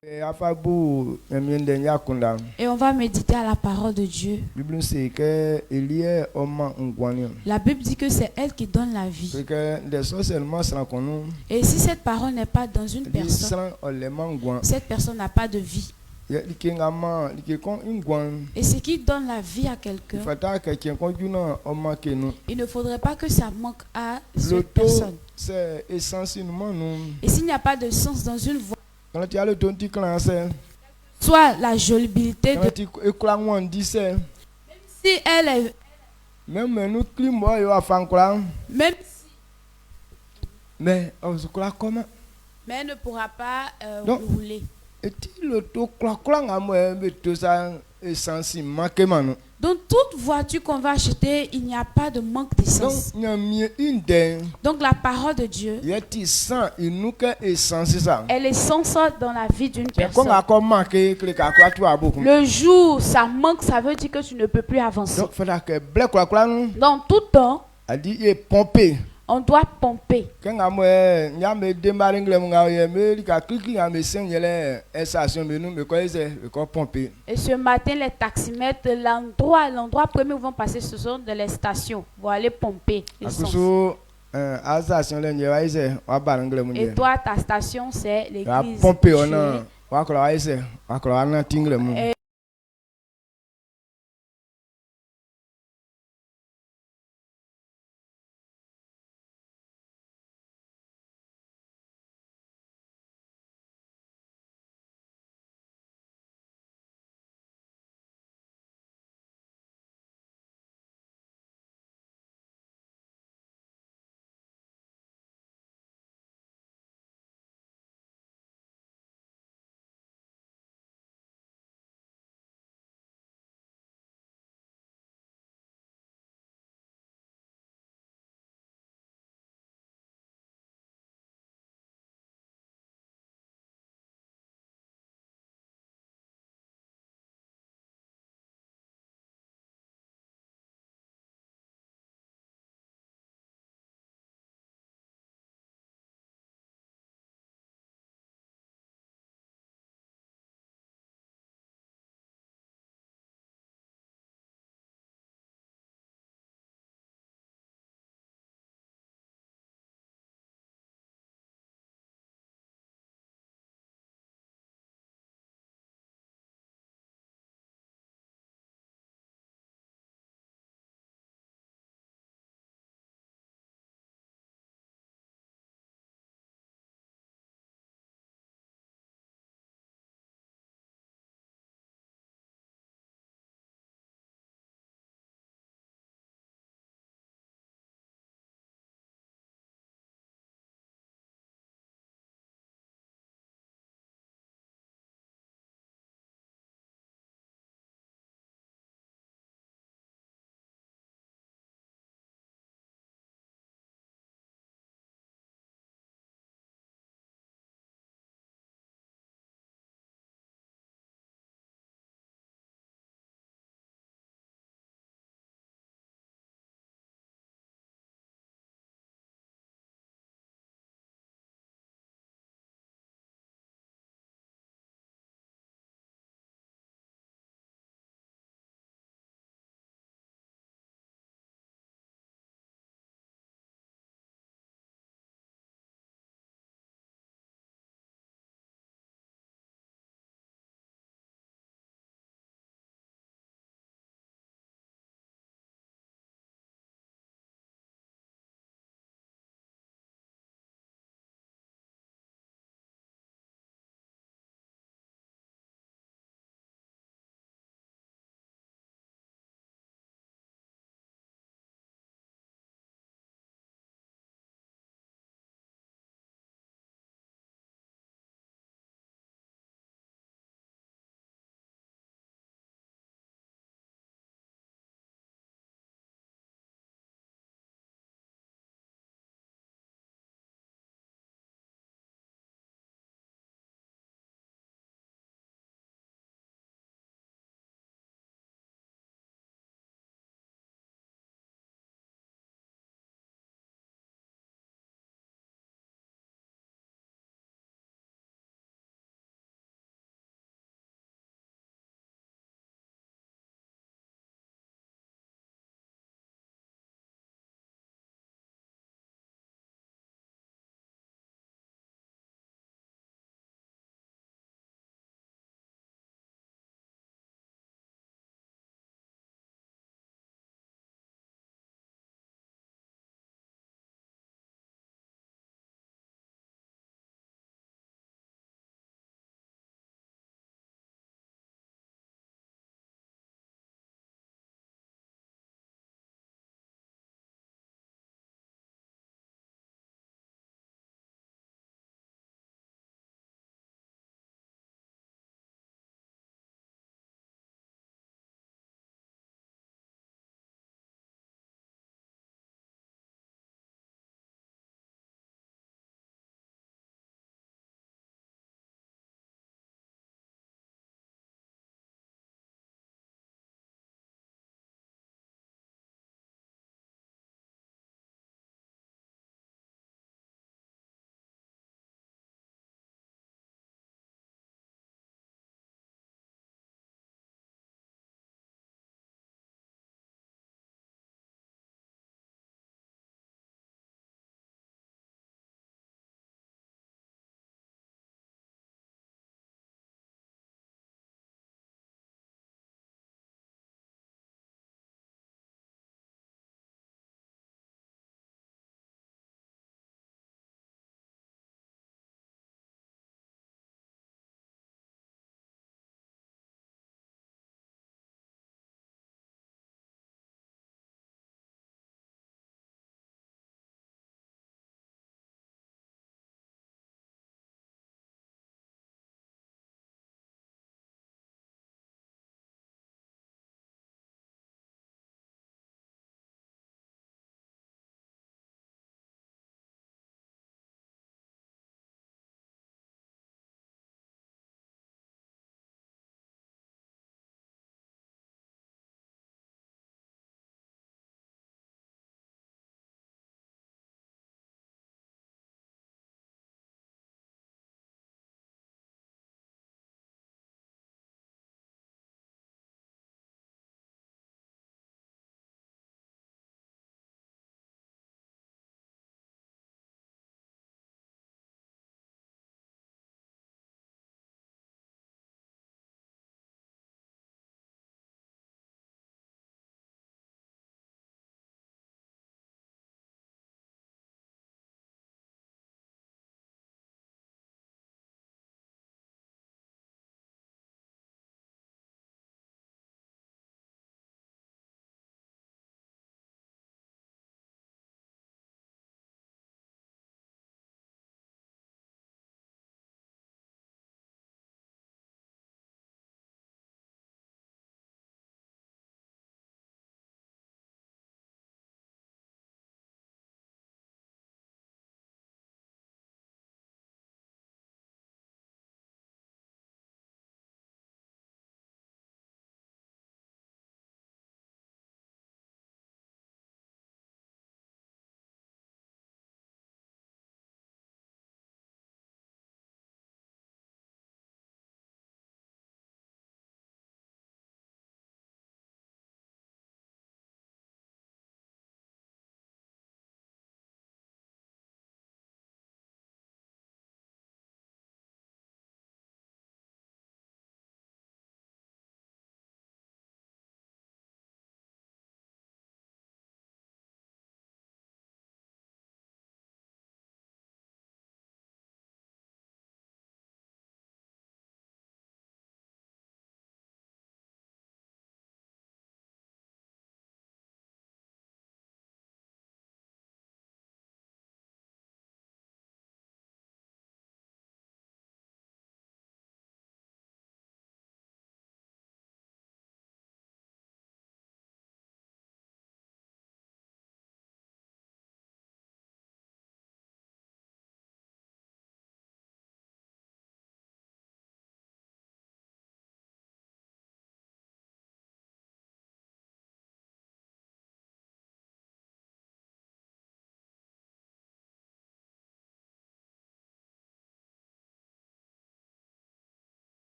Et on va méditer à la parole de Dieu. La Bible dit que c'est elle qui donne la vie. Et si cette parole n'est pas dans une personne, cette personne n'a pas de vie. Et ce qui donne la vie à quelqu'un, il ne faudrait pas que ça manque à cette personne. Et s'il n'y a pas de sens dans une voix, soit la jolibilité de... si elle est... Même si... mais elle ne pourra pas rouler. Dans toute voiture qu'on va acheter, il n'y a pas de manque d'essence. Donc la parole de Dieu, elle est essence dans la vie d'une personne. Le jour ça manque, ça veut dire que tu ne peux plus avancer. Dans tout temps, on doit pomper. Et ce matin, les taximètres, l'endroit premier où vont passer, ce sont de les stations. Vous allez pomper l'essence. Et toi, ta station, c'est l'église.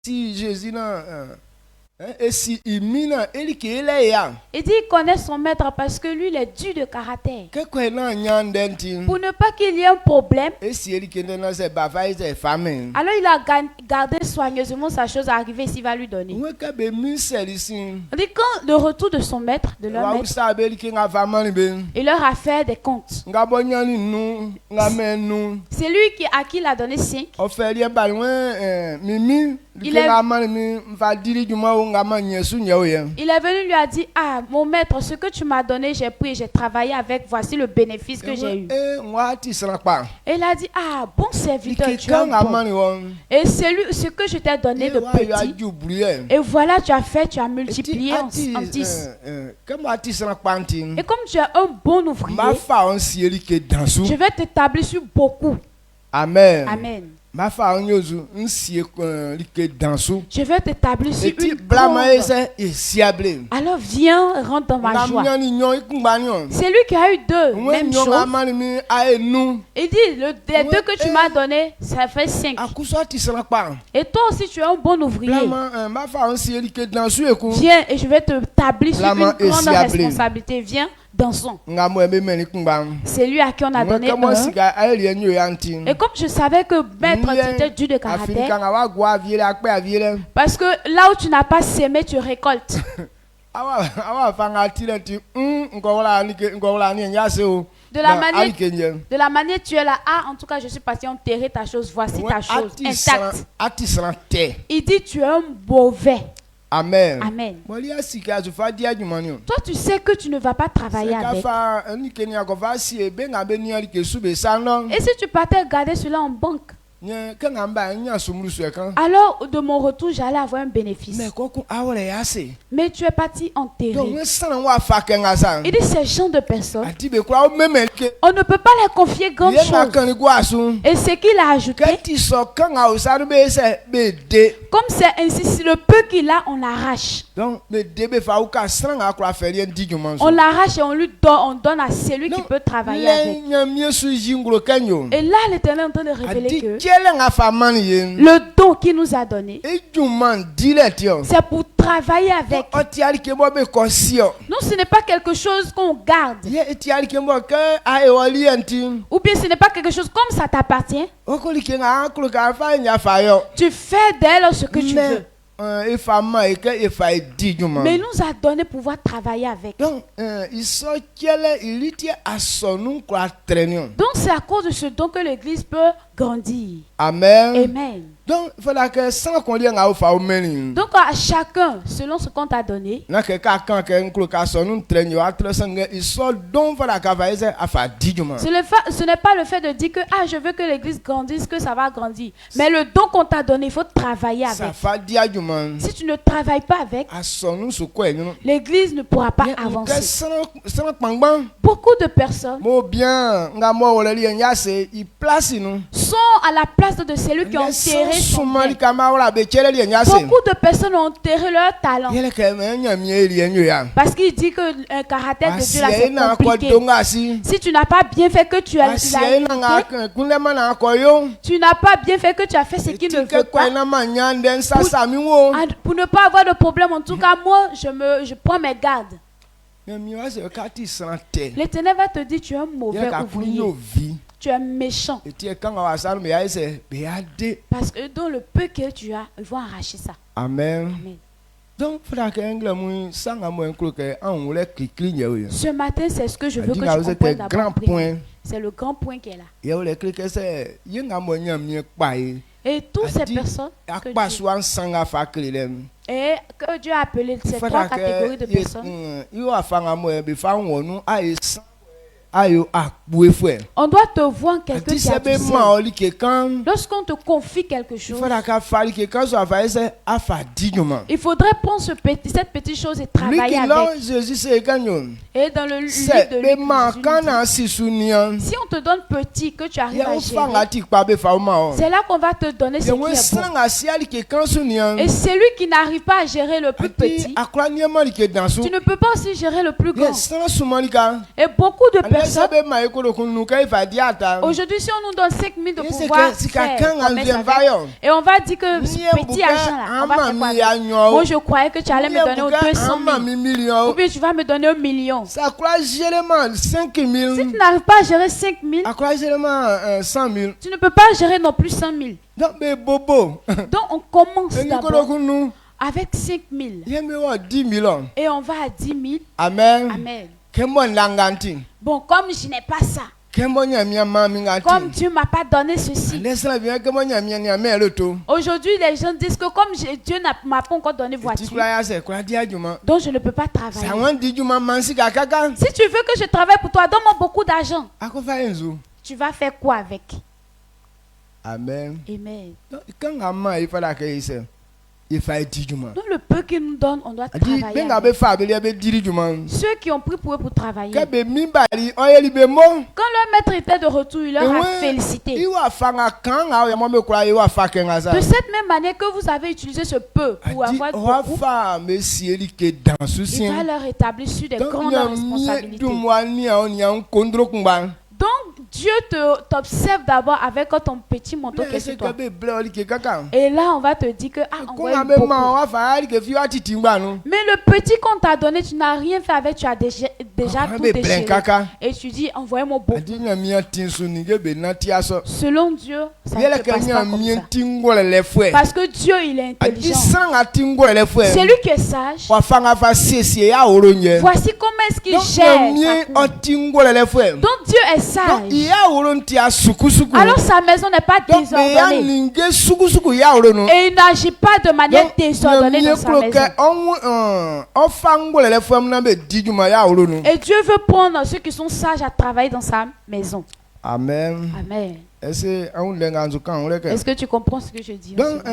si Jésus n'a et si il dit qu'il connaît son maître parce que lui il est dur de caractère. Pour ne pas qu'il y ait un problème. Alors il a gardé soigneusement sa chose à arriver s'il va lui donner. On dit quand le retour de son maître, de leur maître, il leur a fait des comptes. C'est lui à qui il a donné 5. Il est venu lui a dit, ah mon maître, ce que tu m'as donné j'ai pris, j'ai travaillé avec, voici le bénéfice que j'ai eu. Et il a dit, ah bon serviteur, tu es bon. Et ce que je t'ai donné de petit, et voilà tu as fait, tu as multiplié en 10. Et comme tu es un bon ouvrier, je vais t'établir sur beaucoup. Amen. Amen. Je vais t'établir sur une grande. Alors viens, rentre dans ma joie. C'est lui qui a eu 2 mêmes choses. Il dit, les 2 que tu m'as donné, ça fait 5. Et toi aussi tu es un bon ouvrier. Viens et je vais t'établir sur une grande responsabilité. Viens. Dansons. C'est lui à qui on a donné 1. Et comme je savais que maître était dur de caractère, parce que là où tu n'as pas sémé, tu récoltes. De la manière tu es là, ah en tout cas je suis parti enterrer ta chose, voici ta chose intacte. Il dit tu es un mauvais. Amen. Amen. Toi, tu sais que tu ne vas pas travailler avec. Et si tu partais garder cela en banque? Alors, de mon retour, j'allais avoir un bénéfice. Mais tu es parti enterrer. Il dit ces gens de personnes, on ne peut pas leur confier grand chose. Et ce qu'il a ajouté, comme c'est ainsi, le peu qu'il a, on l'arrache. On l'arrache et on lui donne, on donne à celui qui peut travailler avec. Et là, l'Éternel est en train de révéler que le don qu'il nous a donné, c'est pour travailler avec. Non, ce n'est pas quelque chose qu'on garde. Ou bien ce n'est pas quelque chose comme ça t'appartient. Tu fais d'elle ce que tu veux. Mais il nous a donné pouvoir travailler avec. Donc c'est à cause de ce don que l'église peut grandir. Amen. Amen. Donc à chacun, selon ce qu'on t'a donné, ce n'est pas le fait de dire que ah, je veux que l'église grandisse, que ça va grandir. Mais le don qu'on t'a donné, il faut travailler avec. Si tu ne travailles pas avec, l'église ne pourra pas avancer. Beaucoup de personnes sont à la place de celui qui a enterré son bien. Beaucoup de personnes ont enterré leur talent. Parce qu'il dit que un caractère de Dieu là c'est compliqué. Si tu n'as pas bien fait que tu as tu n'as pas bien fait que tu as fait ce qu'il ne veut pas. Pour ne pas avoir de problème, en tout cas moi je prends mes gardes. L'Éternel va te dire tu es un mauvais ouvrier. Tu es méchant. Parce que dans le peu que tu as, ils vont arracher ça. Amen. Amen. Donc, ce matin, c'est ce que je veux que tu comprennes d'abord. C'est le grand point qui est là. Et toutes ces personnes que Dieu a appelées, ces 3 catégories de personnes, on doit te voir quelqu'un qui a du sel. Lorsqu'on te confie quelque chose, il faudrait prendre cette petite chose et travailler avec. Et dans le livre de Luc, si on te donne petit, que tu arrives à gérer, c'est là qu'on va te donner ce qui est bon. Et celui qui n'arrive pas à gérer le plus petit, tu ne peux pas aussi gérer le plus grand. Et beaucoup de personnes personne. Aujourd'hui, si on nous donne 5 000 de pouvoir faire commerce avec, et on va dire que ce petit argent-là, on va faire quoi avec? Moi, je croyais que tu allais me donner 200 000. Ou bien tu vas me donner 1 million. Si tu n'arrives pas à gérer 5 000, tu ne peux pas gérer non plus 100 000. Donc on commence d'abord avec 5 000. Et on va à 10 000. Amen. Amen. Bon, comme je n'ai pas ça, comme Dieu ne m'a pas donné ceci. Aujourd'hui, les gens disent que comme Dieu ne m'a pas encore donné voiture, donc je ne peux pas travailler. Si tu veux que je travaille pour toi, donne-moi beaucoup d'argent. Tu vas faire quoi avec? Amen. Amen. Donc le peu qu'il nous donne, on doit travailler. Ceux qui ont pris pour eux pour travailler, quand leur maître était de retour, il leur a félicité. De cette même manière que vous avez utilisé ce peu pour avoir beaucoup, il va leur établir sur des grandes responsabilités. Donc Dieu t'observe d'abord avec ton petit manteau qui est sur toi. Et là on va te dire que envoie beaucoup. Mais le petit qu'on t'a donné, tu n'as rien fait avec, tu as déjà tout déchiré. Et tu dis envoyez-moi beaucoup. Selon Dieu, ça ne se passe pas comme ça. Parce que Dieu il est intelligent. C'est lui qui est sage. Voici comment est-ce qu'il gère sa cour. Donc Dieu est sage. Alors sa maison n'est pas désordonnée. Et il n'agit pas de manière désordonnée dans sa maison. Et Dieu veut prendre ceux qui sont sages à travailler dans sa maison. Amen. Amen. Est-ce que tu comprends ce que je dis? Donc,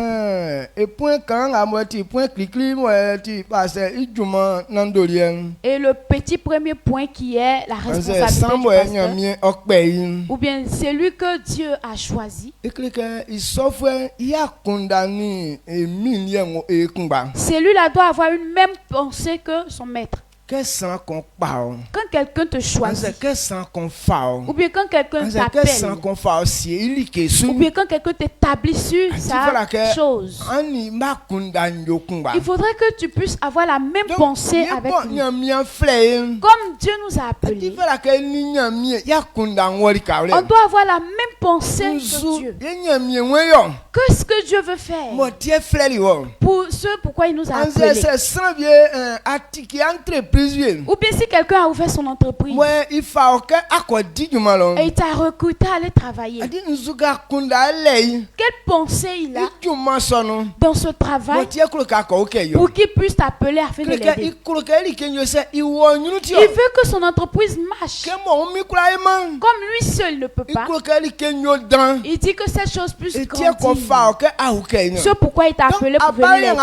et le petit premier point qui est la responsabilité du pasteur, ou bien c'est lui que Dieu a choisi. Celui-là doit avoir une même pensée que son maître. Quand quelqu'un te choisit, ou bien quand quelqu'un t'appelle, ou bien quand quelqu'un t'établit sur sa chose, il faudrait que tu puisses avoir la même pensée avec lui. Comme Dieu nous a appelés, on doit avoir la même pensée que Dieu. Qu'est-ce que Dieu veut faire? Pour ce pourquoi il nous a appelés. Ou bien si quelqu'un a ouvert son entreprise et il t'a recruté à aller travailler, quelle pensée il a dans ce travail pour qu'il puisse t'appeler afin de l'aider? Il veut que son entreprise marche. Comme lui seul ne peut pas, il dit que cette chose puisse grandir. C'est pourquoi il t'a appelé pour venir l'aider.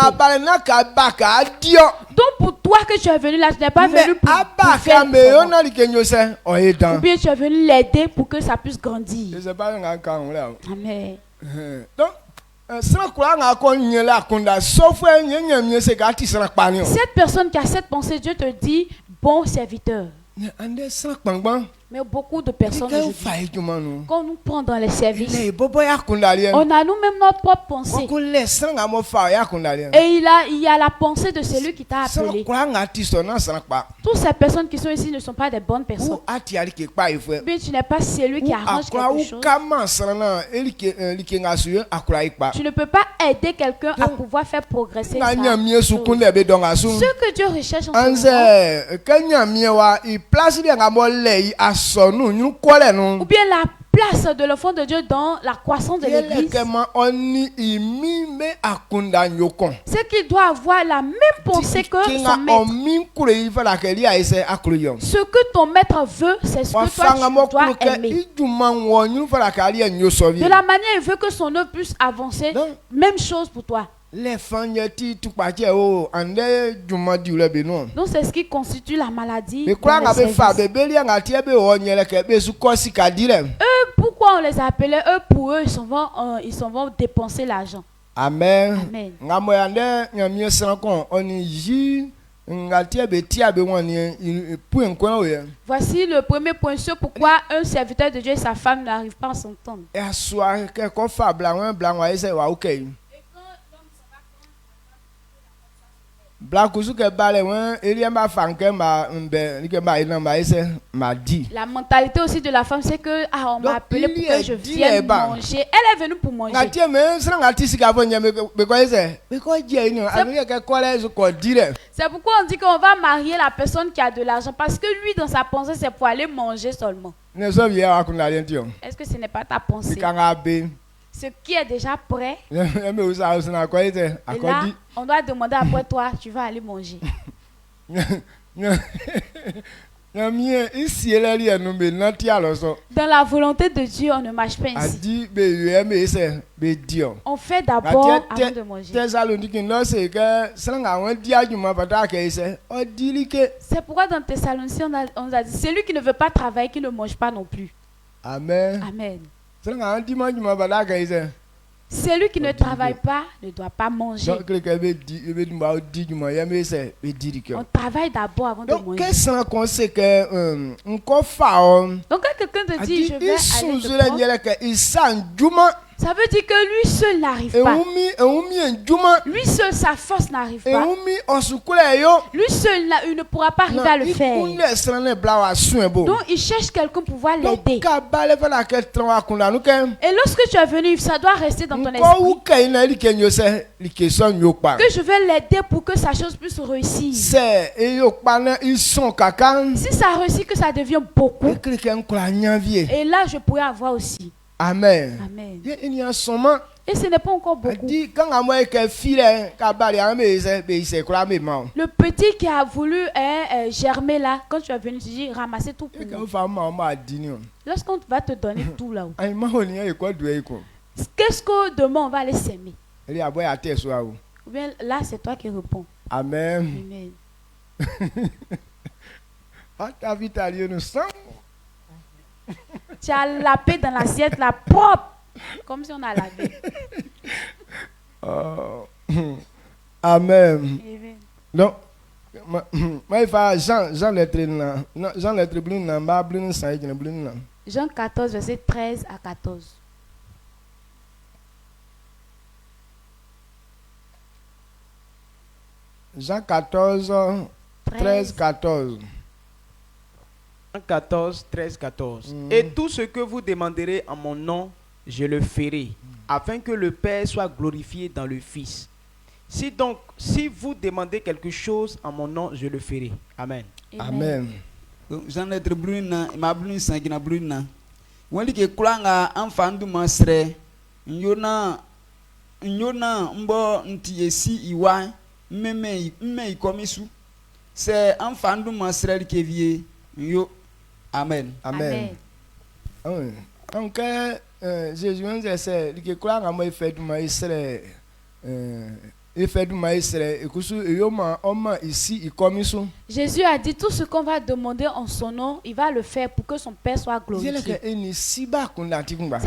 Donc pour toi que tu es venu là, tu n'es pas venu pour faire ou bien tu es venu l'aider pour que ça puisse grandir. Amen. Donc, cette personne qui a cette pensée, Dieu te dit, bon serviteur. Mais beaucoup de personnes, quand on nous prend dans les services, on a nous-mêmes notre propre pensée. Et il y a la pensée de celui qui t'a appelé. Toutes ces personnes qui sont ici ne sont pas des bonnes personnes. Mais tu n'es pas celui qui arrange quelque chose. Tu ne peux pas aider quelqu'un à pouvoir faire progresser ça. Ce que Dieu recherche en ce moment, ou bien la place de l'enfant de Dieu dans la croissance de l'église, c'est qu'il doit avoir la même pensée que son maître. Ce que ton maître veut, c'est ce que toi tu dois aimer. De la manière il veut que son œuvre puisse avancer, même chose pour toi. Donc c'est ce qui constitue la maladie. Pourquoi on les a appelés? Pour eux, ils s'en vont dépenser l'argent. Amen. Amen. Voici le premier point sur pourquoi un serviteur de Dieu et sa femme n'arrivent pas à s'entendre. La mentalité aussi de la femme, c'est que on m'a appelé pour que je vienne manger. Elle est venue pour manger. C'est pourquoi on dit qu'on va marier la personne qui a de l'argent, parce que lui, dans sa pensée, c'est pour aller manger seulement. Est-ce que ce n'est pas ta pensée? Ce qui est déjà prêt. Et là, on doit demander après toi, tu vas aller manger. Dans la volonté de Dieu, on ne marche pas ainsi. On fait d'abord avant de manger. C'est pourquoi dans Thessaloniciens, on a dit, celui qui ne veut pas travailler, qui ne mange pas non plus. Amen. Amen. Celui qui ne travaille pas ne doit pas manger. On travaille d'abord avant de manger. Donc quand quelqu'un te dit je vais aller te prendre, ça veut dire que lui seul n'arrive pas. Lui seul, sa force n'arrive pas. Lui seul, il ne pourra pas arriver à le faire. Donc il cherche quelqu'un pour pouvoir l'aider. Et lorsque tu es venu, ça doit rester dans ton esprit que je vais l'aider pour que sa chose puisse réussir. Si ça réussit, que ça devient beaucoup. Et là, je pourrais avoir aussi. Amen. Amen. Et ce n'est pas encore beaucoup. Le petit qui a voulu germer là, quand tu es venu, tu dis ramasser tout pour moi. Lorsqu'on va te donner tout là-haut, qu'est-ce que demain on va aller s'aimer? Ou bien là, c'est toi qui réponds. Amen. Amen. Tu as lapé dans l'assiette la propre, comme si on a lavé. Amen. Donc, Jean 14, verset 13 à 14. Jean 14, 13, 14. 14, 13, 14. Et tout ce que vous demanderez en mon nom, je le ferai, afin que le Père soit glorifié dans le Fils. Si vous demandez quelque chose en mon nom, je le ferai. Amen. Amen. Jean lettre bruna, ma brune sangina bruna. Wali ke kulanga amfandu masre. Nyona mbo ntiesi iwa mme ikomisu. C'est amfandu masre ke vie. Yo. Amen. Amen. Amen. Donc, Jésus nous dit, c'est que quoi on a fait du maïs, Jésus a dit tout ce qu'on va demander en son nom, il va le faire pour que son Père soit glorifié. Ça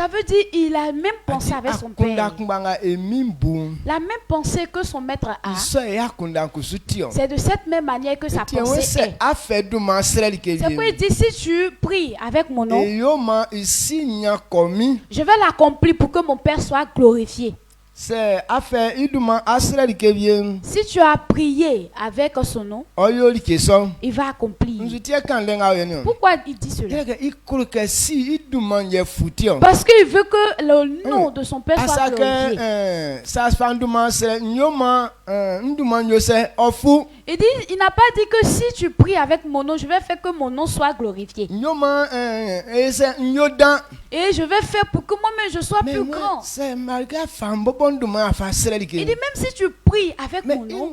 veut dire il a même pensé avec son Père. La même pensée que son maître a. C'est de cette même manière que sa pensée est. C'est pourquoi il dit si tu pries avec mon nom, je vais l'accomplir pour que mon Père soit glorifié. C'est affaire si tu as prié avec son nom, il va accomplir. Pourquoi il dit cela? Parce qu'il veut que le nom de son Père soit glorifié. Il n'a pas dit que si tu pries avec mon nom, je vais faire que mon nom soit glorifié. Et je vais faire pour que moi-même je sois plus grand. Il dit même si tu pries avec mon nom,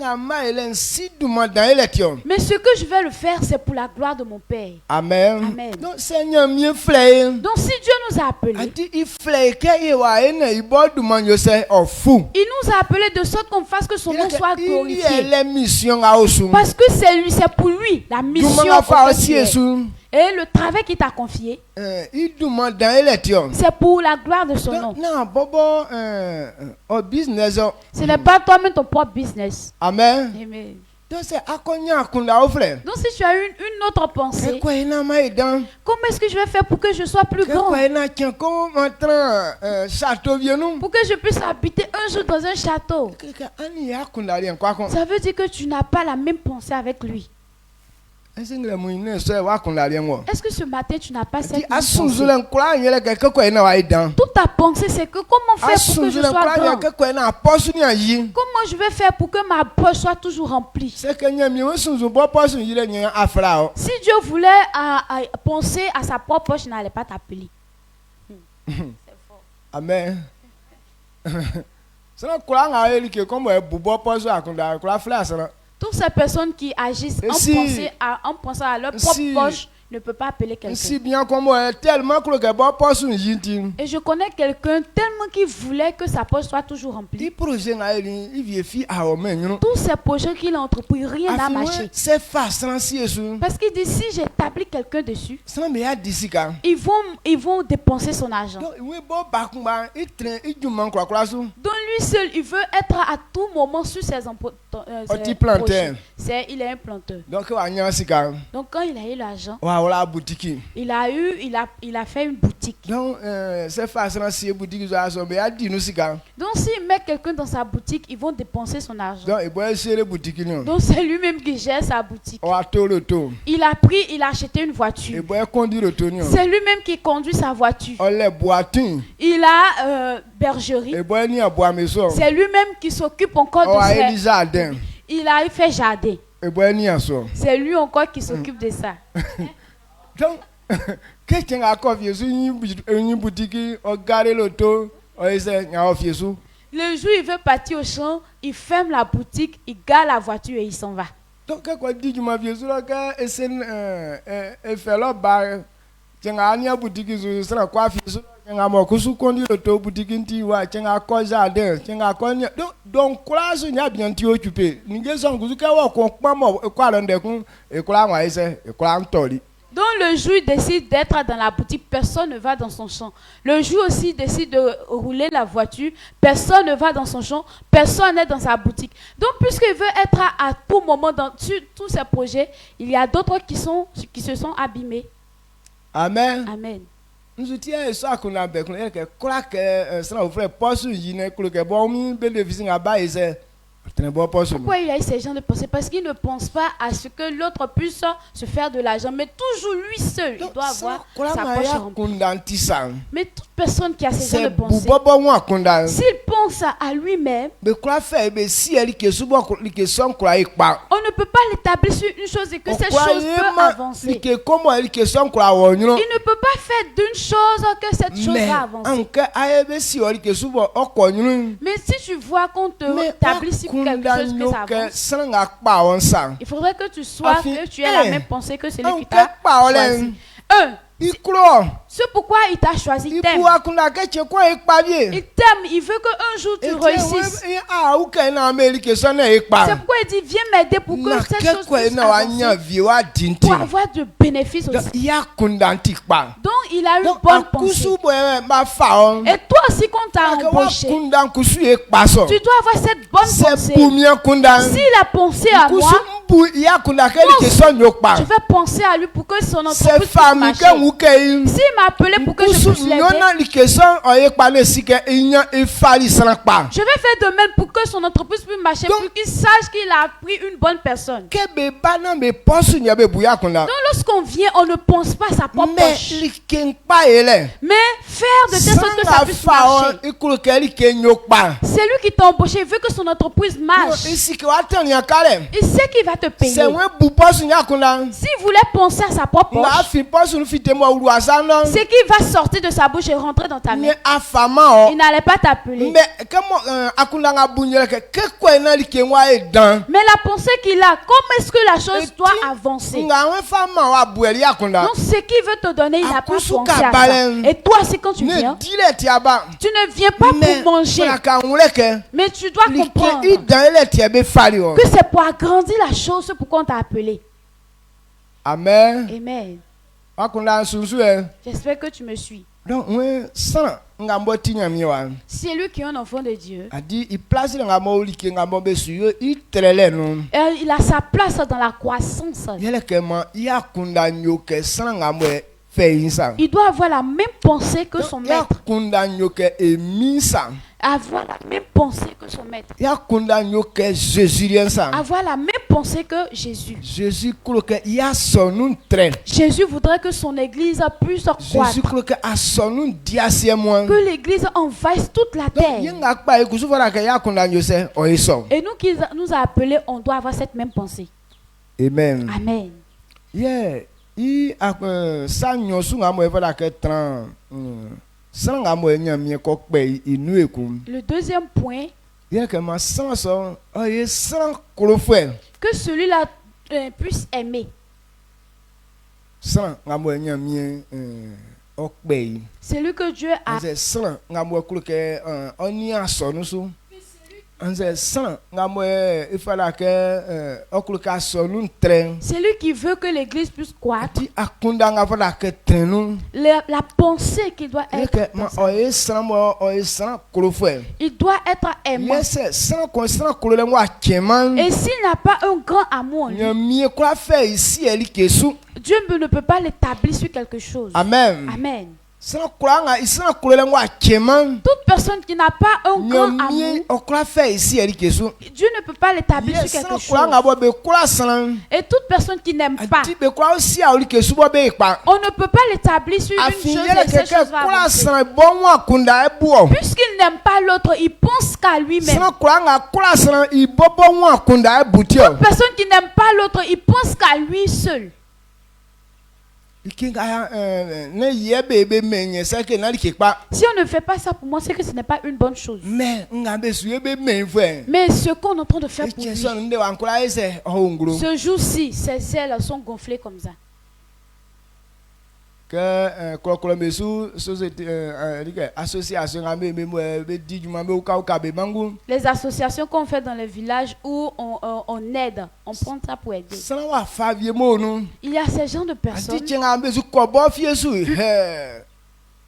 mais ce que je vais le faire, c'est pour la gloire de mon Père. Amen. Amen. Donc si Dieu nous a appelés, il nous a appelés de sorte qu'on fasse que son nom soit glorifié. Parce que c'est pour lui la mission. Et le travail qu'il t'a confié, c'est pour la gloire de son nom. Ce n'est pas toi-même ton propre business. Amen. Amen. Donc si tu as une autre pensée, comment est-ce que je vais faire pour que je sois plus grand? Pour que je puisse habiter un jour dans un château. Ça veut dire que tu n'as pas la même pensée avec lui. Est-ce que ce matin tu n'as pas cette pensée? Toute ta pensée c'est que comment faire pour que je sois grand? Comment je vais faire pour que ma poche soit toujours remplie? Si Dieu voulait penser à sa propre poche, il n'allait pas t'appeler. C'est fort. Amen. Toutes ces personnes qui agissent en pensant à leur propre poche ne peut pas appeler quelqu'un. Et je connais quelqu'un tellement qu'il voulait que sa poche soit toujours remplie. Tous ces projets qu'il a entrepris, rien n'a marché. Parce qu'il dit, si j'établis quelqu'un dessus, ils vont dépenser son argent. Donc lui seul, il veut être à tout moment sur ses projets. Il est un planteur. Donc quand il a eu l'argent, il a fait une boutique. Donc s'il met quelqu'un dans sa boutique, ils vont dépenser son argent. Donc c'est lui-même qui gère sa boutique. Il a acheté une voiture. C'est lui-même qui conduit sa voiture. Il a bergerie. C'est lui-même qui s'occupe encore de ça. Il a fait jardin. C'est lui encore qui s'occupe de ça. Donc, quelqu'un a confié sur une boutique, le jour il veut partir au champ, il ferme la boutique, il gare la voiture et il s'en va. Donc, quand on dit que ma vieux fait le bar, tu as une boutique, tu as quoi faire? Donc, donc le jour il décide d'être dans la boutique, personne ne va dans son champ. Le jour aussi il décide de rouler la voiture, personne ne va dans son champ, personne n'est dans sa boutique. Donc puisqu'il veut être à tout moment dans tous ces projets, il y a d'autres qui se sont abîmés. Amen. Amen. Pourquoi il a eu ces gens de pensée? Parce qu'il ne pense pas à ce que l'autre puisse se faire de l'argent, mais toujours lui seul, il doit avoir sa poche remplie. Mais toute personne qui a ces gens de pensée, s'il pense à lui-même, on ne peut pas l'établir sur une chose et que cette chose peut avancer. Il ne peut pas faire d'une chose que cette chose va avancer. Mais si tu vois qu'on te établit sur quelque chose que ça avance, il faudrait que tu aies la même pensée que celui qui t'a choisi. C'est pourquoi il t'a choisi. Il t'aime. Il t'aime. Il veut qu'un jour tu réussisses. C'est pourquoi il dit viens m'aider pour que cette chose puisse avancer, pour avoir de bénéfices aussi. Donc il a une bonne pensée. Et toi aussi quand tu as embauché, tu dois avoir cette bonne pensée. S'il a pensé à moi, je vais penser à lui pour que son entreprise puisse marcher. S'il m'a appelé pour que je puisse l'aider, je vais faire de même pour que son entreprise puisse marcher, pour qu'il sache qu'il a pris une bonne personne. Donc lorsqu'on vient, on ne pense pas à sa propre poche, mais faire de telle sorte que ça puisse marcher. C'est lui qui t'a embauché, il veut que son entreprise marche. Il sait qu'il va te payer. S'il voulait penser à sa propre poche, c'est qu'il va sortir de sa bouche et rentrer dans ta main. Il n'allait pas t'appeler. Mais la pensée qu'il a, comment est-ce que la chose doit avancer? Donc ce qu'il veut te donner, il n'a pas pensé à ça. Et toi aussi quand tu viens, tu ne viens pas pour manger, mais tu dois comprendre que c'est pour agrandir la chose, c'est pourquoi on t'a appelé. Amen. Amen. J'espère que tu me suis. Donc c'est lui qui est un enfant de Dieu. Il a sa place dans la croissance. Il doit avoir la même pensée que son maître. Avoir la même pensée que son maître. Avoir la même pensée que Jésus. Jésus voudrait que son église puisse croître. Que l'église envahisse toute la terre. Et nous qui nous a appelés, on doit avoir cette même pensée. Amen. Amen. Yeah. Le deuxième point, que celui-là puisse aimer. Celui que Dieu a. Celui qui veut que l'église puisse croître. La pensée qui doit être. Il doit être aimant. Et s'il n'a pas un grand amour, Dieu ne peut pas l'établir sur quelque chose. Amen. Amen. Toute personne qui n'a pas un grand amour, Dieu ne peut pas l'établir sur quelque chose. Et toute personne qui n'aime pas, on ne peut pas l'établir sur une chose et cette chose va avancer. Puisqu'il n'aime pas l'autre, il pense qu'à lui-même. Toute personne qui n'aime pas l'autre, il pense qu'à lui seul. Si on ne fait pas ça pour moi, c'est que ce n'est pas une bonne chose. Mais ce qu'on est en train de faire pour lui, ce jour-ci, ses ailes sont gonflées comme ça. Les associations qu'on fait dans les villages où on aide, on prend ça pour aider. Il y a ces gens de personnes.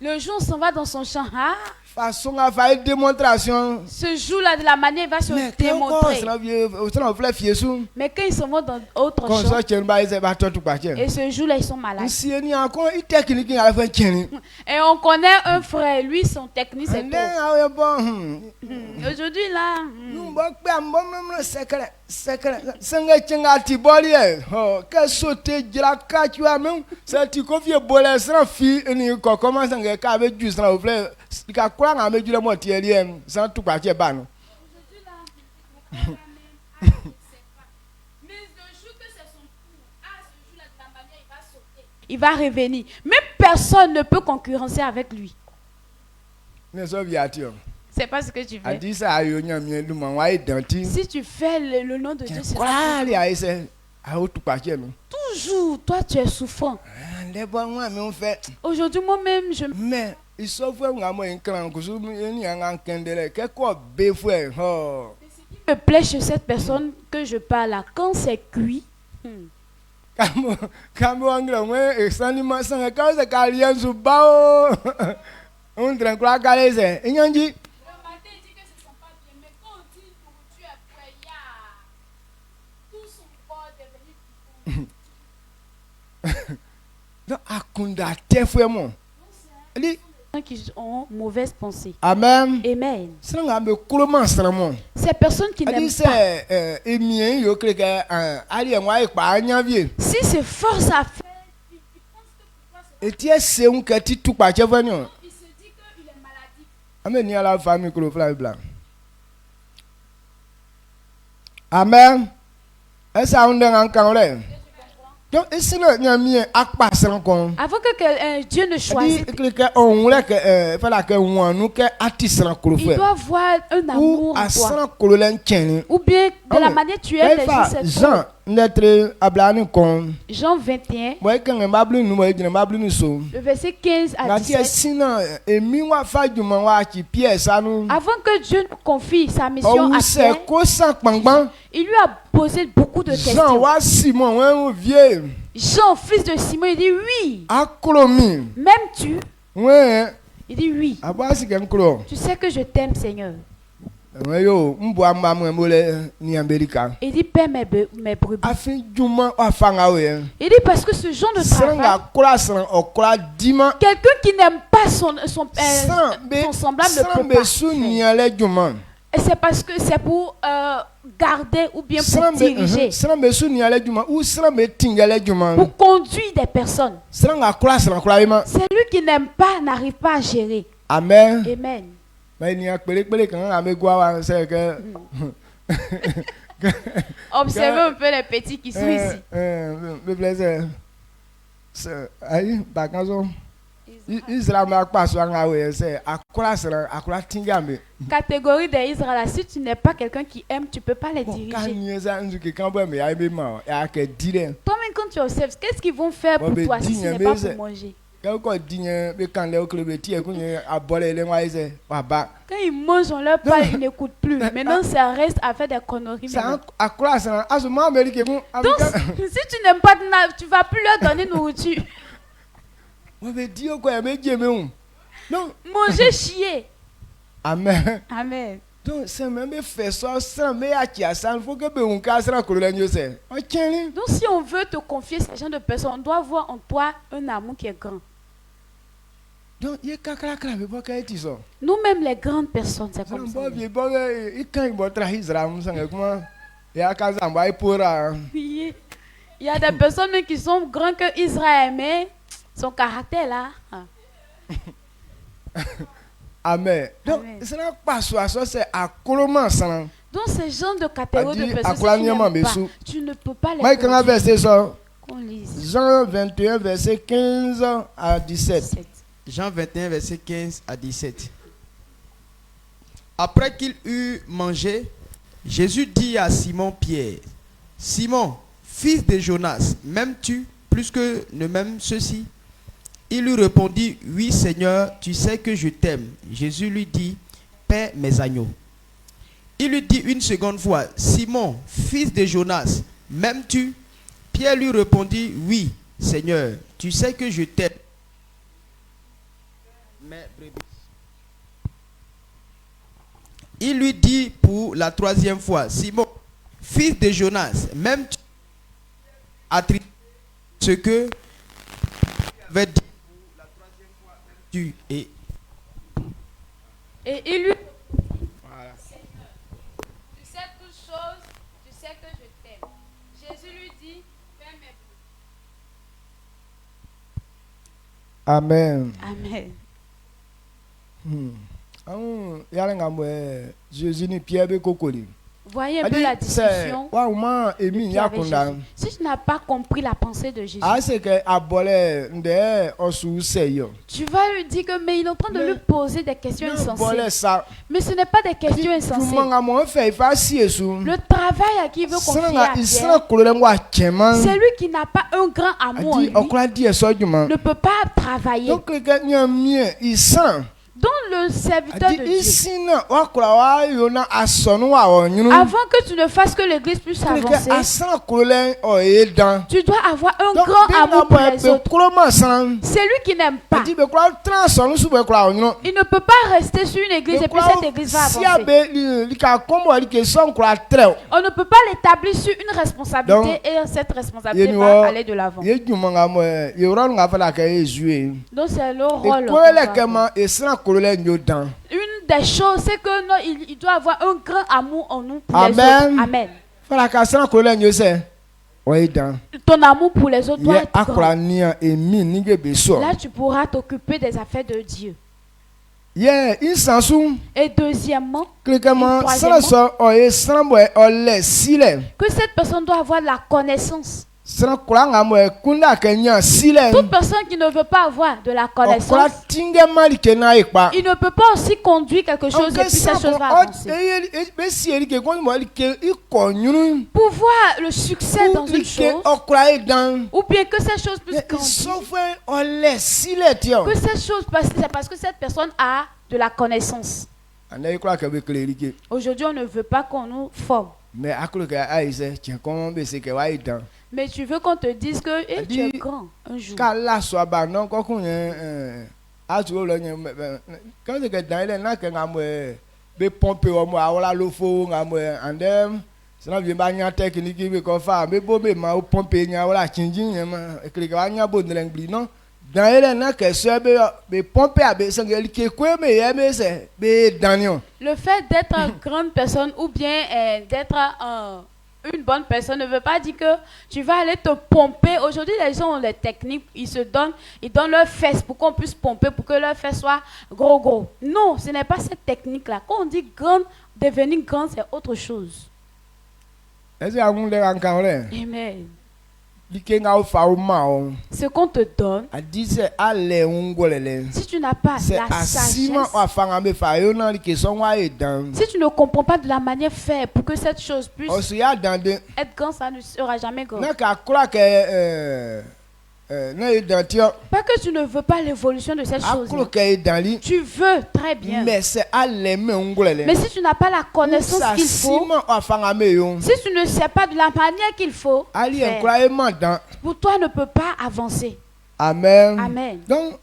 Le jour où on s'en va dans son champ, ce jour-là, de la manière, il va se démontrer. Mais quand ils s'en vont dans autre champ, et ce jour-là, ils sont malades. Et on connaît un frère, lui, son technique, c'est tout. Aujourd'hui, là... Il va revenir. Même personne ne peut concurrencer avec lui. C'est pas ce que tu fais. Si tu fais le nom de Dieu, c'est toujours, toi tu es souffrant. Aujourd'hui, moi-même, je... Ce qui me plaît chez cette personne que je parle là, quand c'est cuit, qui ont mauvaise pensée. Amen. Amen. Ces personnes qui n'aiment pas. Si c'est force à faire, il se dit qu'il est maladif. Amen. Donc, avant que Dieu ne choisisse, il doit voir un amour en toi. Ou bien de la manière tu es, les gens s'aiment. Jean 21, le verset 15 à 17. Avant que Dieu nous confie sa mission à Pierre, il lui a posé beaucoup de questions. Jean, fils de Simon, il dit oui. M'aimes-tu? Il dit oui. Tu sais que je t'aime, Seigneur. Il dit, paie mes brebis. Il dit, parce que ce genre de travail, quelqu'un qui n'aime pas son semblable ne peut pas faire. Et c'est parce que c'est pour garder ou bien pour diriger. Pour conduire des personnes. Celui qui n'aime pas n'arrive pas à gérer. Amen. Amen. Observez un peu les petits qui sont ici. Catégorie des Israélites, si tu n'es pas quelqu'un qui aime, tu ne peux pas les diriger. Toi-même, quand tu observes, qu'est-ce qu'ils vont faire pour toi si ce n'est pas pour manger? Quand ils mangent, on leur parle, ils n'écoutent plus. Maintenant, ça reste à faire des conneries. Donc, si tu n'aimes pas, tu ne vas plus leur donner nourriture. Manger, chier. Amen. Amen. Donc, si on veut te confier ce genre de personnes, on doit voir en toi un amour qui est grand. Nous-mêmes, les grandes personnes, c'est comme ça. Il y a des personnes qui sont grandes que Israël, mais son caractère là. Amen. Donc, c'est ce genre de catégorie de personnes, tu ne peux pas les Jean 21, verset 15 à 17. Jean 21, verset 15 à 17. Après qu'il eut mangé, Jésus dit à Simon-Pierre, « Simon, fils de Jonas, m'aimes-tu plus que ne m'aiment ceux-ci » Il lui répondit, « Oui, Seigneur, tu sais que je t'aime. » Jésus lui dit, « Paie mes agneaux. » Il lui dit une seconde fois, « Simon, fils de Jonas, m'aimes-tu » Pierre lui répondit, « Oui, Seigneur, tu sais que je t'aime. » Il lui dit pour la troisième fois, « Simon, fils de Jonas, m'aimes-tu » Attribue ce que avait dit pour la troisième fois, m'aimes-tu et il lui voilà. Seigneur, tu sais toutes choses, tu sais que je t'aime. Jésus lui dit, fais mes brebis. Amen. Amen. Voyez un peu la discussion. Si tu n'as pas compris la pensée de Jésus, tu vas lui dire que mais il est en train de lui poser des questions insensées. Mais ce n'est pas des questions insensées. Le travail à qui il veut confier à Pierre, celui qui n'a pas un grand amour en lui, ne peut pas travailler. Donc le serviteur de Dieu, avant que tu ne fasses que l'église puisse avancer, tu dois avoir un grand amour pour les autres. Celui qui n'aime pas, il ne peut pas rester sur une église et puis cette église va avancer. On ne peut pas l'établir sur une responsabilité et cette responsabilité va aller de l'avant. Donc c'est le rôle. Une des choses, c'est que non, il doit avoir un grand amour en nous pour les autres. Amen. Ton amour pour les autres doit être grand. Là, tu pourras t'occuper des affaires de Dieu. Et deuxièmement, que cette personne doit avoir la connaissance. Toute personne qui ne veut pas avoir de la connaissance, il ne peut pas aussi conduire quelque chose et puis cette chose va avancer. Pour voir le succès dans une chose, ou bien que cette chose puisse grandir, que cette chose, c'est parce que cette personne a de la connaissance. Aujourd'hui, on ne veut pas qu'on nous forme. Mais tu veux qu'on te dise que tu es grand un jour. Quand c'est que dans les gens qui ont pompé au moins, avoir le faux, and them, c'est la vie technique qui veut qu'on fasse. Mais bon, mais ma pompé, n'y a pas de changing, et que les gars n'y a pas de l'anglais, non. Dans les gens qui sont pompés, qui quoi, mais c'est Daniel. Le fait d'être une grande personne ou bien d'être une bonne personne ne veut pas dire que tu vas aller te pomper. Aujourd'hui, les gens ont les techniques, ils donnent leurs fesses pour qu'on puisse pomper, pour que leurs fesses soient gros. Non, ce n'est pas cette technique-là. Quand on dit grande, devenir grande, c'est autre chose. Amen. Ce qu'on te donne, si tu n'as pas la sagesse, si tu ne comprends pas de la manière de faire pour que cette chose puisse être grande, ça ne sera jamais grand. Pas que tu ne veux pas l'évolution de cette chose. Tu veux très bien. Mais si tu n'as pas la connaissance qu'il faut, si tu ne sais pas de la manière qu'il faut faire, pour toi ne peut pas avancer. Amen. Amen. Donc,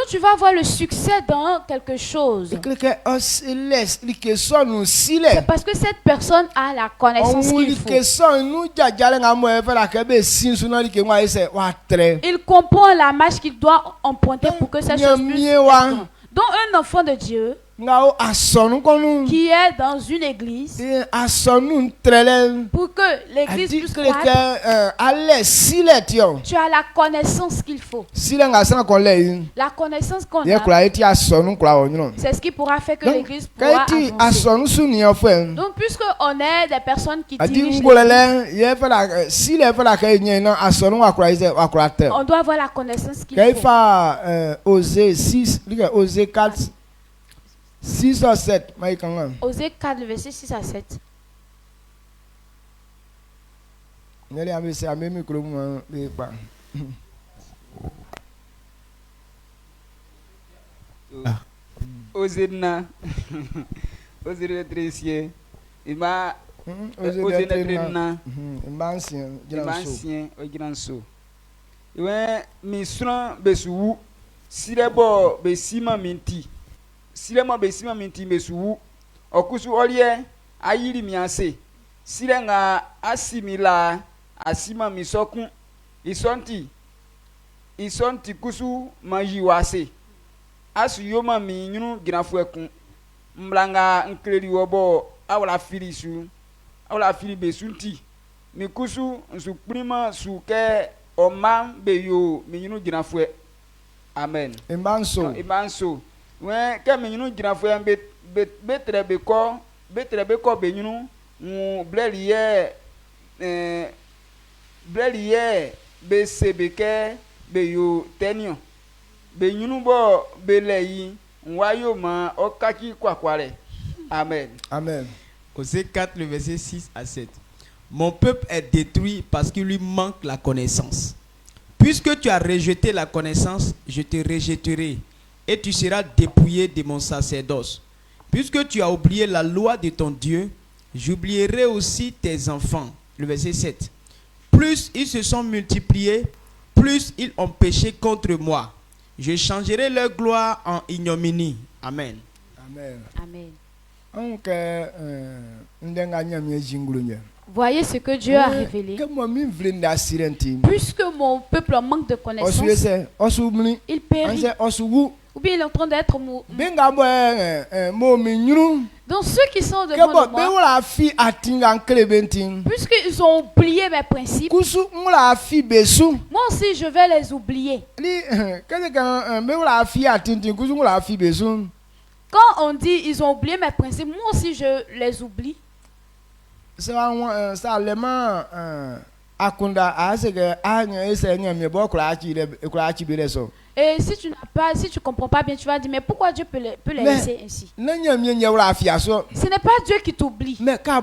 tu vas voir le succès dans quelque chose. C'est parce que cette personne a la connaissance qu'il faut. Il comprend la marche qu'il doit emprunter pour que cette chose puisse être. Donc, un enfant de Dieu qui est dans une église, pour que l'église puisse croître, tu as la connaissance qu'il faut. La connaissance qu'on a, c'est ce qui pourra faire que l'église pourra avancer. Donc, puisqu'on est des personnes qui dirigent l'église, on doit avoir la connaissance qu'il faut. Osée 4, 6 à 7. Osée 4, verset 6 à 7. Osée na, Osée de Tressier, il m'a Osée de na, il m'a ancien au grand saut. Il m'a mis sur un besou, si les bords besima minti. Si les mots besima minti besou, okusu olie, ayiri miase. Si les nga asimila, asima misokun, isonti kusu manjiwase. Asu yoma mi nyunu ginafwekun. Mblanga nkreli wobo, awala filisu, awala fili besunti. Mi kusu nsu prima suke oma beyo mi nyunu ginafwe. Amen. Imanso. When come you know Ginafwe betre beko be you know bleliye be sebeke be yo tenio be you know bo beleyi wayo ma okaki kwakware. Amen. Amen. Osée 4 le verset 6 à 7. Mon peuple est détruit parce qu'il lui manque la connaissance. Puisque tu as rejeté la connaissance, je te rejetterai et tu seras dépouillé de mon sacerdoce. Puisque tu as oublié la loi de ton Dieu, j'oublierai aussi tes enfants. Le verset 7. Plus ils se sont multipliés, plus ils ont péché contre moi. Je changerai leur gloire en ignominie. Amen. Amen. Amen. Voyez ce que Dieu a révélé. Puisque mon peuple manque de connaissance, il périt. Ou bien il est en train d'être mou. Donc ceux qui sont devant moi, puisqu'ils ont oublié mes principes, moi aussi je vais les oublier. Quand on dit ils ont oublié mes principes, moi aussi je les oublie. Et si tu comprends pas bien, tu vas dire mais pourquoi Dieu peut les laisser ainsi? Ce n'est pas Dieu qui t'oublie. Mais quand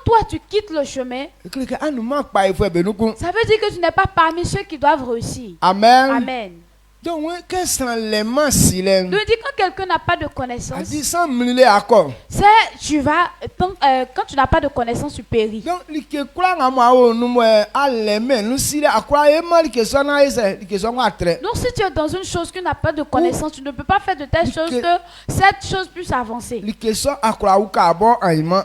toi tu quittes le chemin, ça veut dire que tu n'es pas parmi ceux qui doivent réussir. Amen. Amen. Donc, qu'est-ce dit quand quelqu'un n'a pas de connaissance, c'est tu vas quand tu n'as pas de connaissance, tu péris. Donc, si tu es dans une chose qui n'a pas de connaissance, tu ne peux pas faire de telle chose que cette chose puisse avancer.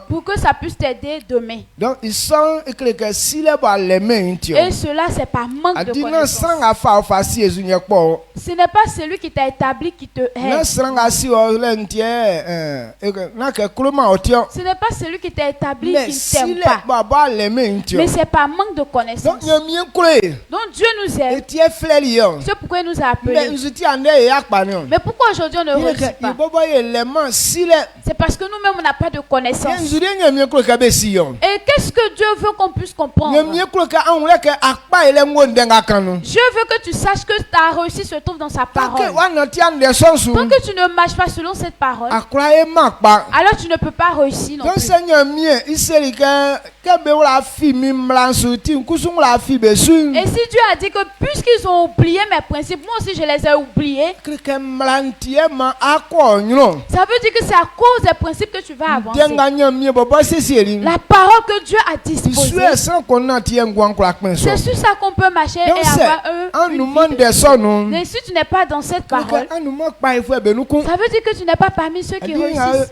Pour que ça puisse t'aider demain. Donc, et cela, c'est par manque de connaissance. Ce n'est pas celui qui t'a établi qui te hait. Ce n'est pas celui qui t'a établi qui ne t'aime pas. Mais c'est par manque de connaissance. Donc Dieu nous aime. C'est pourquoi il nous a appelés. Mais pourquoi aujourd'hui on ne réussit pas? C'est parce que nous-mêmes on n'a pas de connaissance. Et qu'est-ce que Dieu veut qu'on puisse comprendre? Dieu veut que tu saches que ta réussite se trouve dans sa parole. Tant que tu ne marches pas selon cette parole, alors tu ne peux pas réussir non plus. Et si Dieu a dit que puisqu'ils ont oublié mes principes, moi aussi je les ai oubliés, ça veut dire que c'est à cause des principes que tu vas avancer. La parole que Dieu a disposée, c'est sur ça qu'on peut marcher et avoir une vie. Mais si tu n'es pas dans cette parole, ça veut dire que tu n'es pas parmi ceux qui réussissent.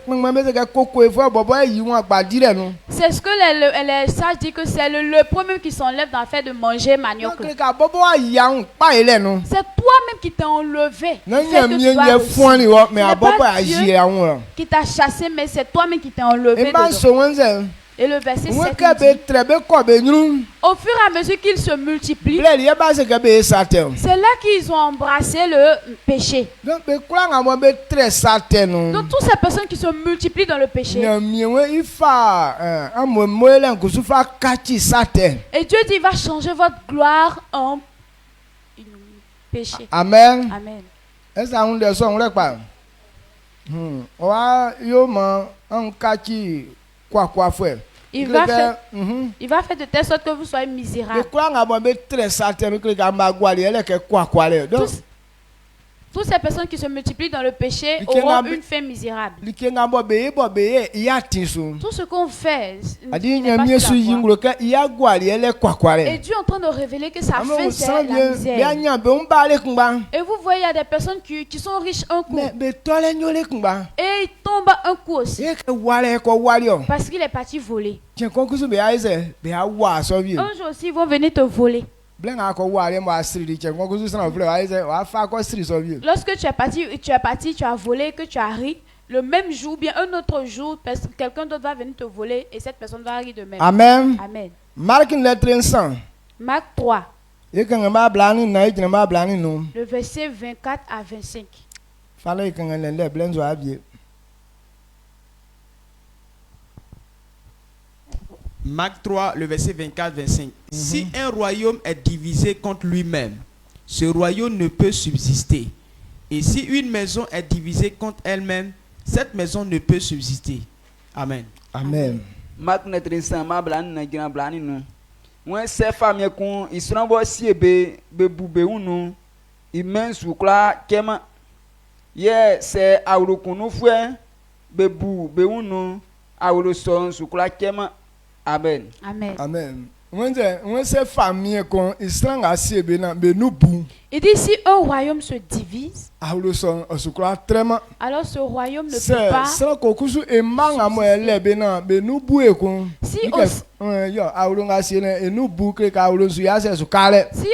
C'est ce que les sages disent, que c'est le premier qui s'enlève dans le fait de manger manioc. C'est toi-même qui t'es enlevé. Qui t'a chassé, mais c'est toi-même qui t'es enlevé. Et le verset 7 dit, au fur et à mesure qu'ils se multiplient, c'est là qu'ils ont embrassé le péché. Donc toutes ces personnes qui se multiplient dans le péché, et Dieu dit, il va changer votre gloire en péché. Amen. Amen. Il va faire de telle sorte que vous soyez misérable. Toutes ces personnes qui se multiplient dans le péché auront une fin misérable. Tout ce qu'on fait, et Dieu est en train de révéler que sa fin c'est la misère. Et vous voyez, il y a des personnes qui sont riches un coup, et ils tombent un coup aussi, parce qu'il est parti voler. Un jour aussi, ils vont venir te voler. Lorsque tu es parti, tu as volé, que tu as ri, le même jour, bien un autre jour, quelqu'un d'autre va venir te voler et cette personne va rire de même. Amen. Amen. Marc 3. Le verset 24 à 25. Marc 3, le verset 24-25. Si un royaume est divisé contre lui-même, ce royaume ne peut subsister. Et si une maison est divisée contre elle-même, cette maison ne peut subsister. Amen. Amen. Marc 3, ma blani na gina blani no. When se famille kon isranbo si ebe be bube unu immense kla kema. Ye se awrokunu fue be bu be unu awro son sukla kema. Amen. Amen. Amen. Il dit si un royaume se divise, alors ce royaume ne peut pas. Si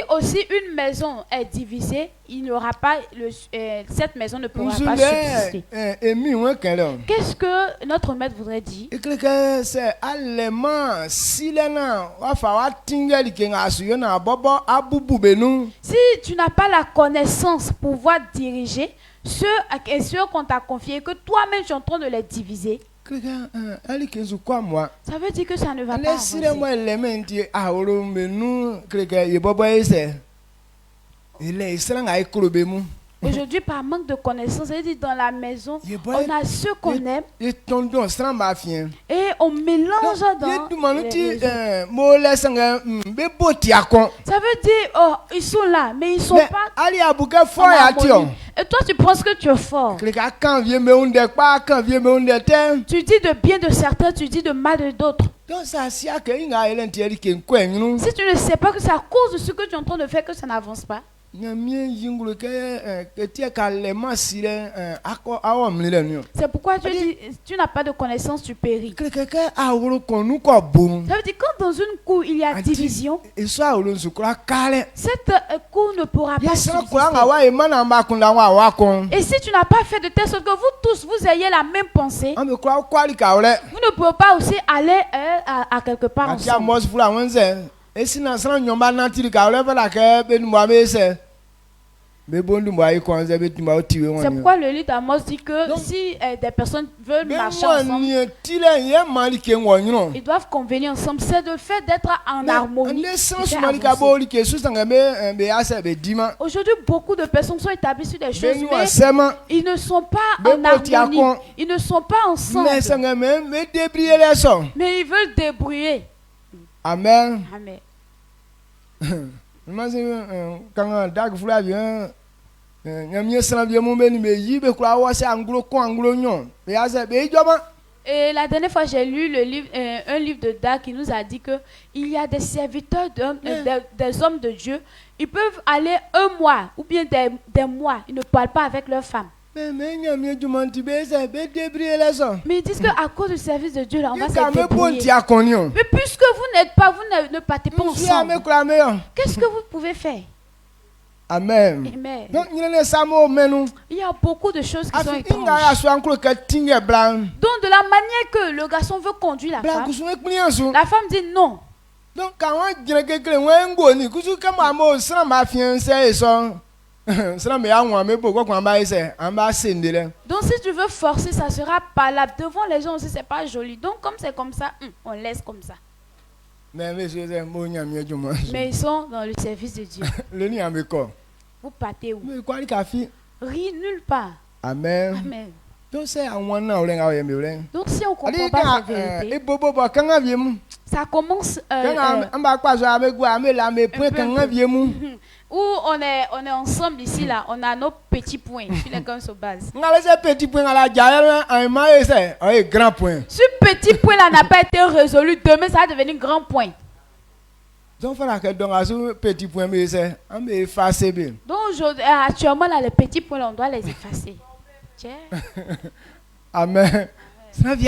aussi une maison est divisée, il n'y aura pas cette maison ne pourra pas subsister. Qu'est-ce que notre maître voudrait dire? Si tu n'as pas la connaissance pour pouvoir diriger ceux qu'on t'a confié, que toi-même tu es en train de les diviser, ça veut dire que ça ne va pas avancer. Aujourd'hui, par manque de connaissances, c'est-à-dire dans la maison, on a ceux qu'on aime et on mélange dans les ça veut dire, oh, ils sont là, mais ils sont pas en harmonie. Et toi, tu penses que tu es fort. Tu dis de bien de certains, tu dis de mal de d'autres. Si tu ne sais pas que c'est à cause de ce que tu es en train de faire que ça n'avance pas. C'est pourquoi tu dis, tu n'as pas de connaissance, tu péris. Ça veut dire quand dans une cour il y a division, cette cour ne pourra pas subsister. Et si tu n'as pas fait de telle sorte que vous tous vous ayez la même pensée, vous ne pouvez pas aussi aller à quelque part ensemble. C'est pourquoi le livre d'Amos dit que si des personnes veulent marcher ensemble, ils doivent convenir ensemble. C'est le fait d'être en harmonie. Aujourd'hui, beaucoup de personnes sont établies sur des choses, mais ils ne sont pas en harmonie. Ils ne sont pas ensemble. Mais ils veulent débrouiller. Amen. Amen. Et la dernière fois, j'ai lu le livre, un livre de Dag qui nous a dit que il y a des serviteurs des hommes de Dieu. Ils peuvent aller un mois ou bien des mois. Ils ne parlent pas avec leur femme. Mais ils disent qu'à cause du service de Dieu, là, on va se débrouiller. Mais puisque vous n'êtes pas, vous ne partez pas ensemble, qu'est-ce que vous pouvez faire? Amen. Amen. Il y a beaucoup de choses qui sont étranges. Donc de la manière que le garçon veut conduire la femme dit non. Donc si tu veux forcer, ça sera pas là. Devant les gens aussi, c'est pas joli. Donc comme c'est comme ça, on laisse comme ça. Mais ils sont dans le service de Dieu. Vous partez où? Nulle part. Amen. Amen. Donc si on comprend pas cette vérité, ça commence où on est ensemble ici là, on a nos petits points, puis les gars se basent. Ce petit point là n'a pas été résolu, demain ça va devenir grand point. Donc actuellement là, les petits points là, on doit les effacer. Amen. Il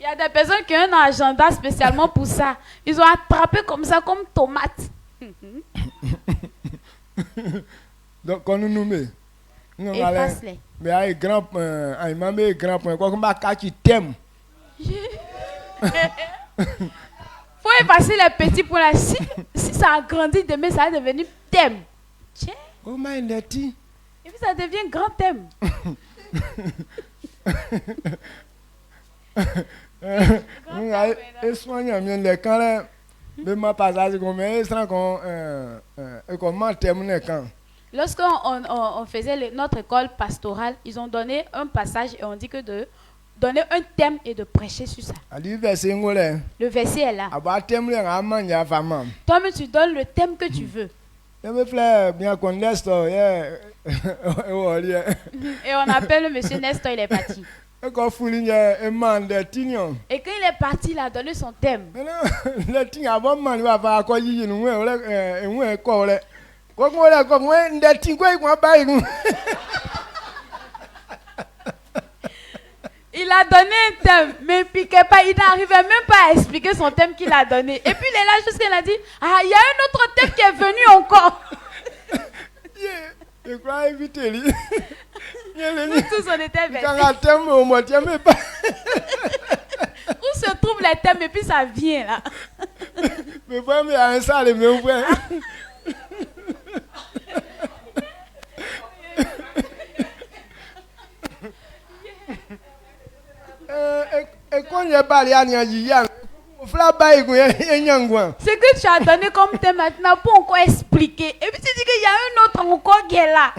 y a des personnes qui ont un agenda spécialement pour ça. Ils ont attrapé comme ça, comme tomates. Donc, quand nous met, efface-les. Mais il y a grand point. Quoi comme tu t'aimes. Faut effacer les petits points là. Si ça a grandi demain, ça va devenir thème. Tiens. Comment il est dit? Et puis ça devient grand thème. Lorsqu'on faisait notre école pastorale, ils ont donné un passage et on dit que de donner un thème et de prêcher sur ça. Le verset est là. Toi-même, tu donnes le thème que tu veux. Et on appelle le monsieur Nestor, il est parti. Et quand il est parti, il a donné son thème. Il a donné un thème, mais il piquait pas, il n'arrivait même pas à expliquer son thème qu'il a donné. Et puis il est là jusqu'à dit, ah, il y a un autre thème qui est venu encore. Je crois éviter lui. Nous tous on était versés. Où se trouvent les thèmes et puis ça vient là. Mais pas mais un ça les mêmes frères. Et quand il y a pas les que tu as donné comme thème, tu n'as pas encore expliqué. Et puis tu dis qu'il y a un autre encore qui est là.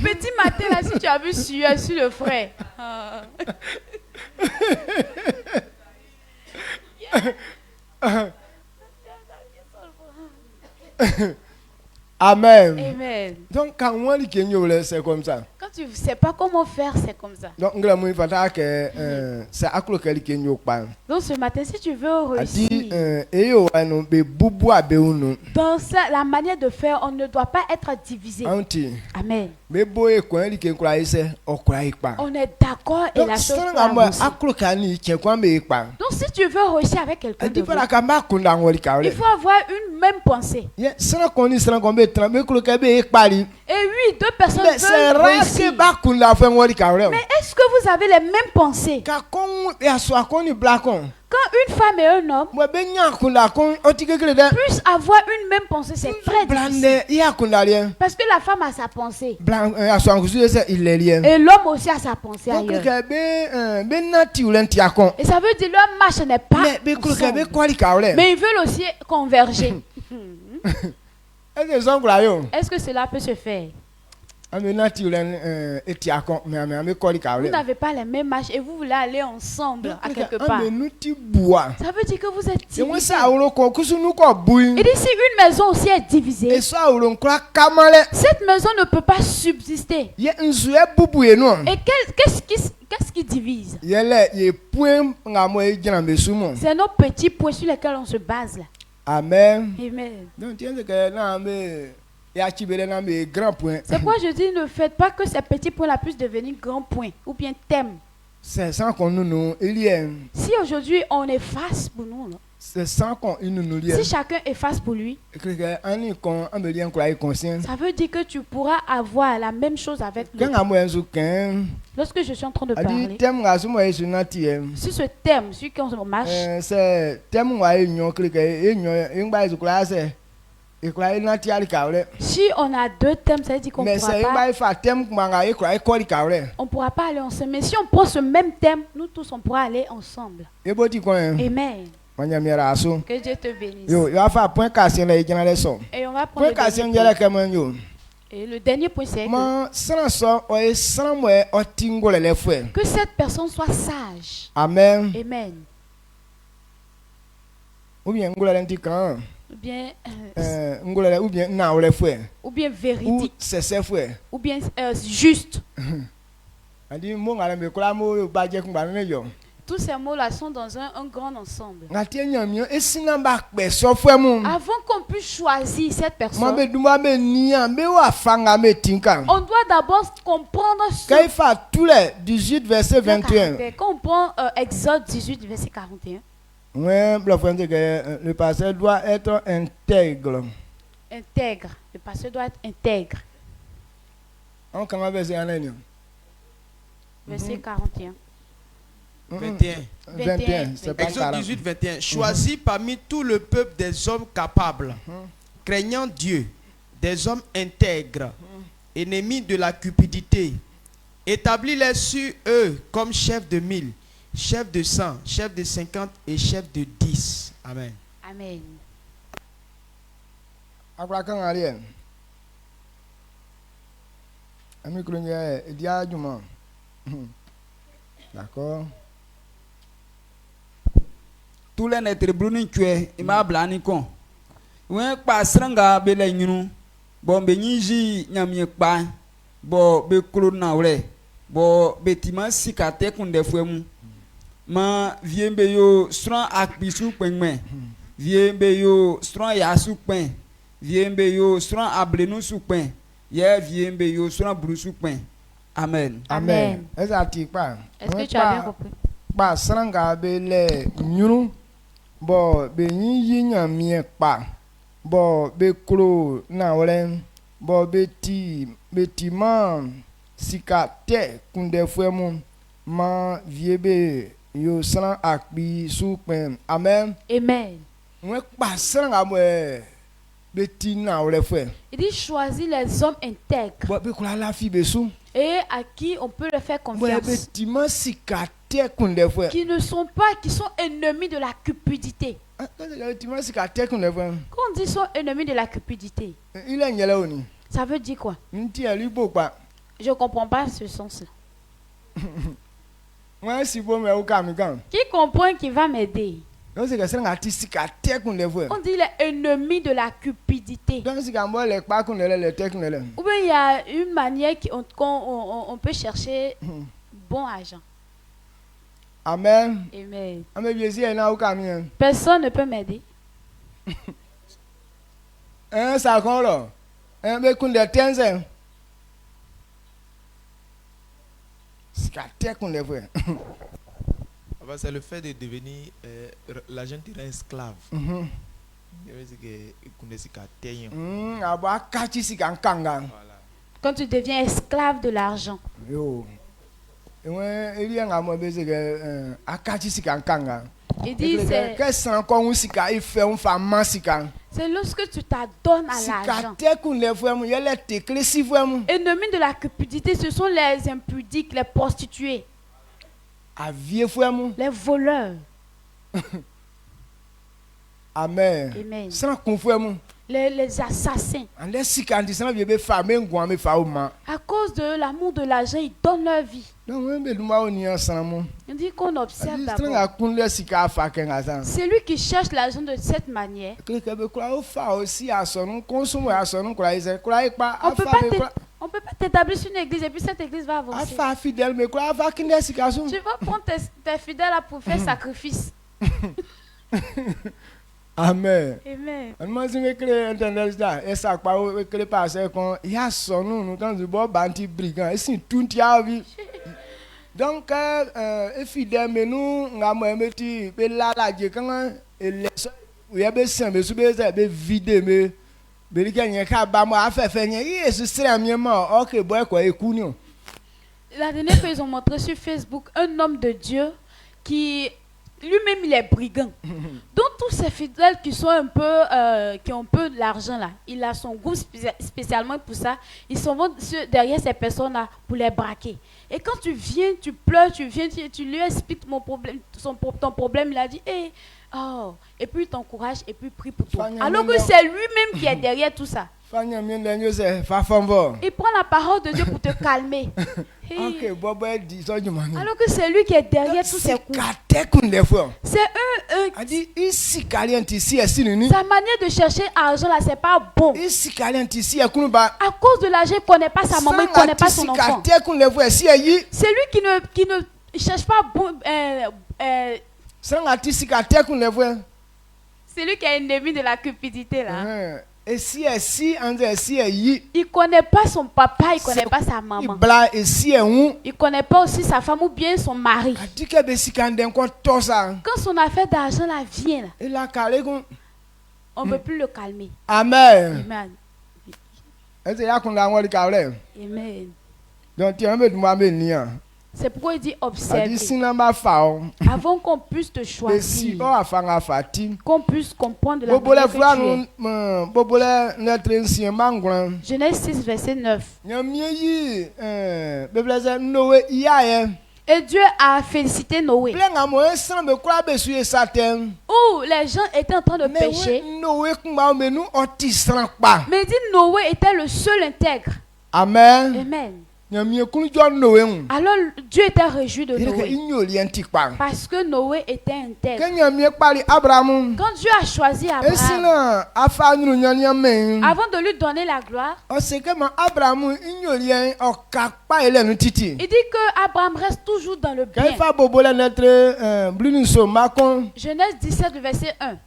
Petit matin, là, si tu as vu sueur sur le frère. Amen. Amen. Donc, quand c'est comme ça. Quand tu ne sais pas comment faire, c'est comme ça. Donc, donc ce matin, si tu veux réussir, dans la manière de faire, on ne doit pas être divisé. Amen. On est d'accord et la chose doit réussir. Donc si tu veux réussir avec quelqu'un de vous, il faut avoir une même pensée. Et oui, deux personnes veulent réussir. Mais est-ce que vous avez les mêmes pensées? Quand une femme et un homme puissent avoir une même pensée, c'est très difficile. Parce que la femme a sa pensée. Et l'homme aussi a sa pensée ailleurs. Et ça veut dire que leur marche n'est pas ensemble. Mais ils veulent aussi converger. Est-ce que cela peut se faire? Vous n'avez pas les mêmes marches et vous voulez aller ensemble à quelque part. Ça veut dire que vous êtes divisés. Et si une maison aussi est divisée, cette maison ne peut pas subsister. Et qu'est-ce qui divise? C'est nos petits points sur lesquels on se base là. Amen. Amen. C'est pourquoi je dis ne faites pas que ces petits points là puissent devenir grands points ou bien thèmes. Si aujourd'hui on efface pour nous, si chacun efface pour lui, ça veut dire que tu pourras avoir la même chose avec l'autre. Lorsque je suis en train de parler, sur ce thème, sur lequel on marche, si on a deux thèmes, ça veut dire qu'on ne pourra pas aller ensemble. Mais si on prend ce même thème, nous tous on pourra aller ensemble. Amen. Que Dieu te bénisse. Et on va prendre le dernier point, c'est que cette personne soit sage. Amen. Amen. Ou bien véridique, ou bien juste. Tous ces mots-là sont dans un grand ensemble. Avant qu'on puisse choisir cette personne, on doit d'abord comprendre tous les 18 verset 21. Quand on prend Exode 18 verset 41. Le pasteur doit être intègre. Intègre. Le pasteur doit être intègre. Verset 41. 21. Exode 18, 21. Choisis parmi tout le peuple des hommes capables, craignant Dieu, des hommes intègres, ennemis de la cupidité. Établis-les sur eux comme chefs de 1000, chefs de 100, chefs de 50 et chefs de 10. Amen. Amen. D'accord. Tous les netres bruni tué, il m'a blani con. Ouais, pas sranga bela nyunu. Bon, beniji nyamie pa. Bon, be krona wle. Bon, betima sikate kunde fuemu. Ma viembe yo stran akbisu pengme. Viembe yo stran yasu pen. Viembe yo stran ablenu su pen. Ye viembe yo stran brusu pen. Amen. Amen. Est-ce que tu as bien compris? Pas sranga bela nyunu. Bon, benyi nyamie pa. Bon, be klo na wle. Bon, betima sikate kunde fuemu. Ma viebe yo sran akbi su pen. Amen. Amen. Mwen pa sran amwe Il dit choisis les hommes intègres et à qui on peut le faire confiance. Qui ne sont pas, qui sont ennemis de la cupidité. Quand on dit sont ennemis de la cupidité, ça veut dire quoi? Je ne comprends pas ce sens-là. Qui comprend qui va m'aider? On dit les ennemis de la cupidité. Ou bien il y a une manière qu'on peut chercher bon argent. Amen. Amen. Personne ne peut m'aider. C'est le fait de devenir l'agent d'un esclave. Quand tu deviens esclave de l'argent. Il dit c'est lorsque tu t'adonnes à l'argent. Ennemis de la cupidité, ce sont les impudiques, les prostituées, les voleurs. Amen. Amen. Les assassins. À cause de l'amour de l'argent, ils donnent leur vie. On dit qu'on observe d'abord. C'est lui qui cherche l'argent de cette manière. On peut pas t'établir sur une église et puis cette église va avancer. Tu vas prendre tes fidèles pour faire sacrifice. Amen. Amen. Donc, la dernière fois, ils ont montré sur Facebook un homme de Dieu qui lui-même il est brigand. Donc tous ces fidèles qui sont un peu qui ont un peu d'argent là, il a son groupe spécialement pour ça. Ils sont derrière ces personnes là pour les braquer. Et quand tu viens, tu pleures, tu lui expliques ton problème, il a dit oh, et puis il t'encourage et puis il prie pour toi. Alors que c'est lui-même qui est derrière tout ça. Il prend la parole de Dieu pour te calmer. Alors que c'est lui qui est derrière tous ces coups. C'est eux. Sa manière de chercher argent là, c'est pas bon. À cause de l'argent, il ne connaît pas sa maman, il ne connaît pas son enfant. C'est lui qui ne cherche pas bon. C'est lui qui est ennemi de la cupidité là. Il ne connaît pas son papa, il ne connaît pas sa maman. Il ne connaît pas aussi sa femme ou bien son mari. Quand son affaire d'argent là vient, on ne peut plus le calmer. Amen. Amen. C'est pourquoi il dit observer. Avant qu'on puisse te choisir, qu'on puisse comprendre la manière que tu es. Genèse 6, verset 9. Et Dieu a félicité Noé. Où les gens étaient en train de pécher. Mais il dit Noé était le seul intègre. Amen. Amen. Alors Dieu était réjoui de Noé parce que Noé était intègre. Quand Dieu a choisi Abraham, avant de lui donner la gloire, il dit que Abraham reste toujours dans le bien. Genèse 17, verset 1.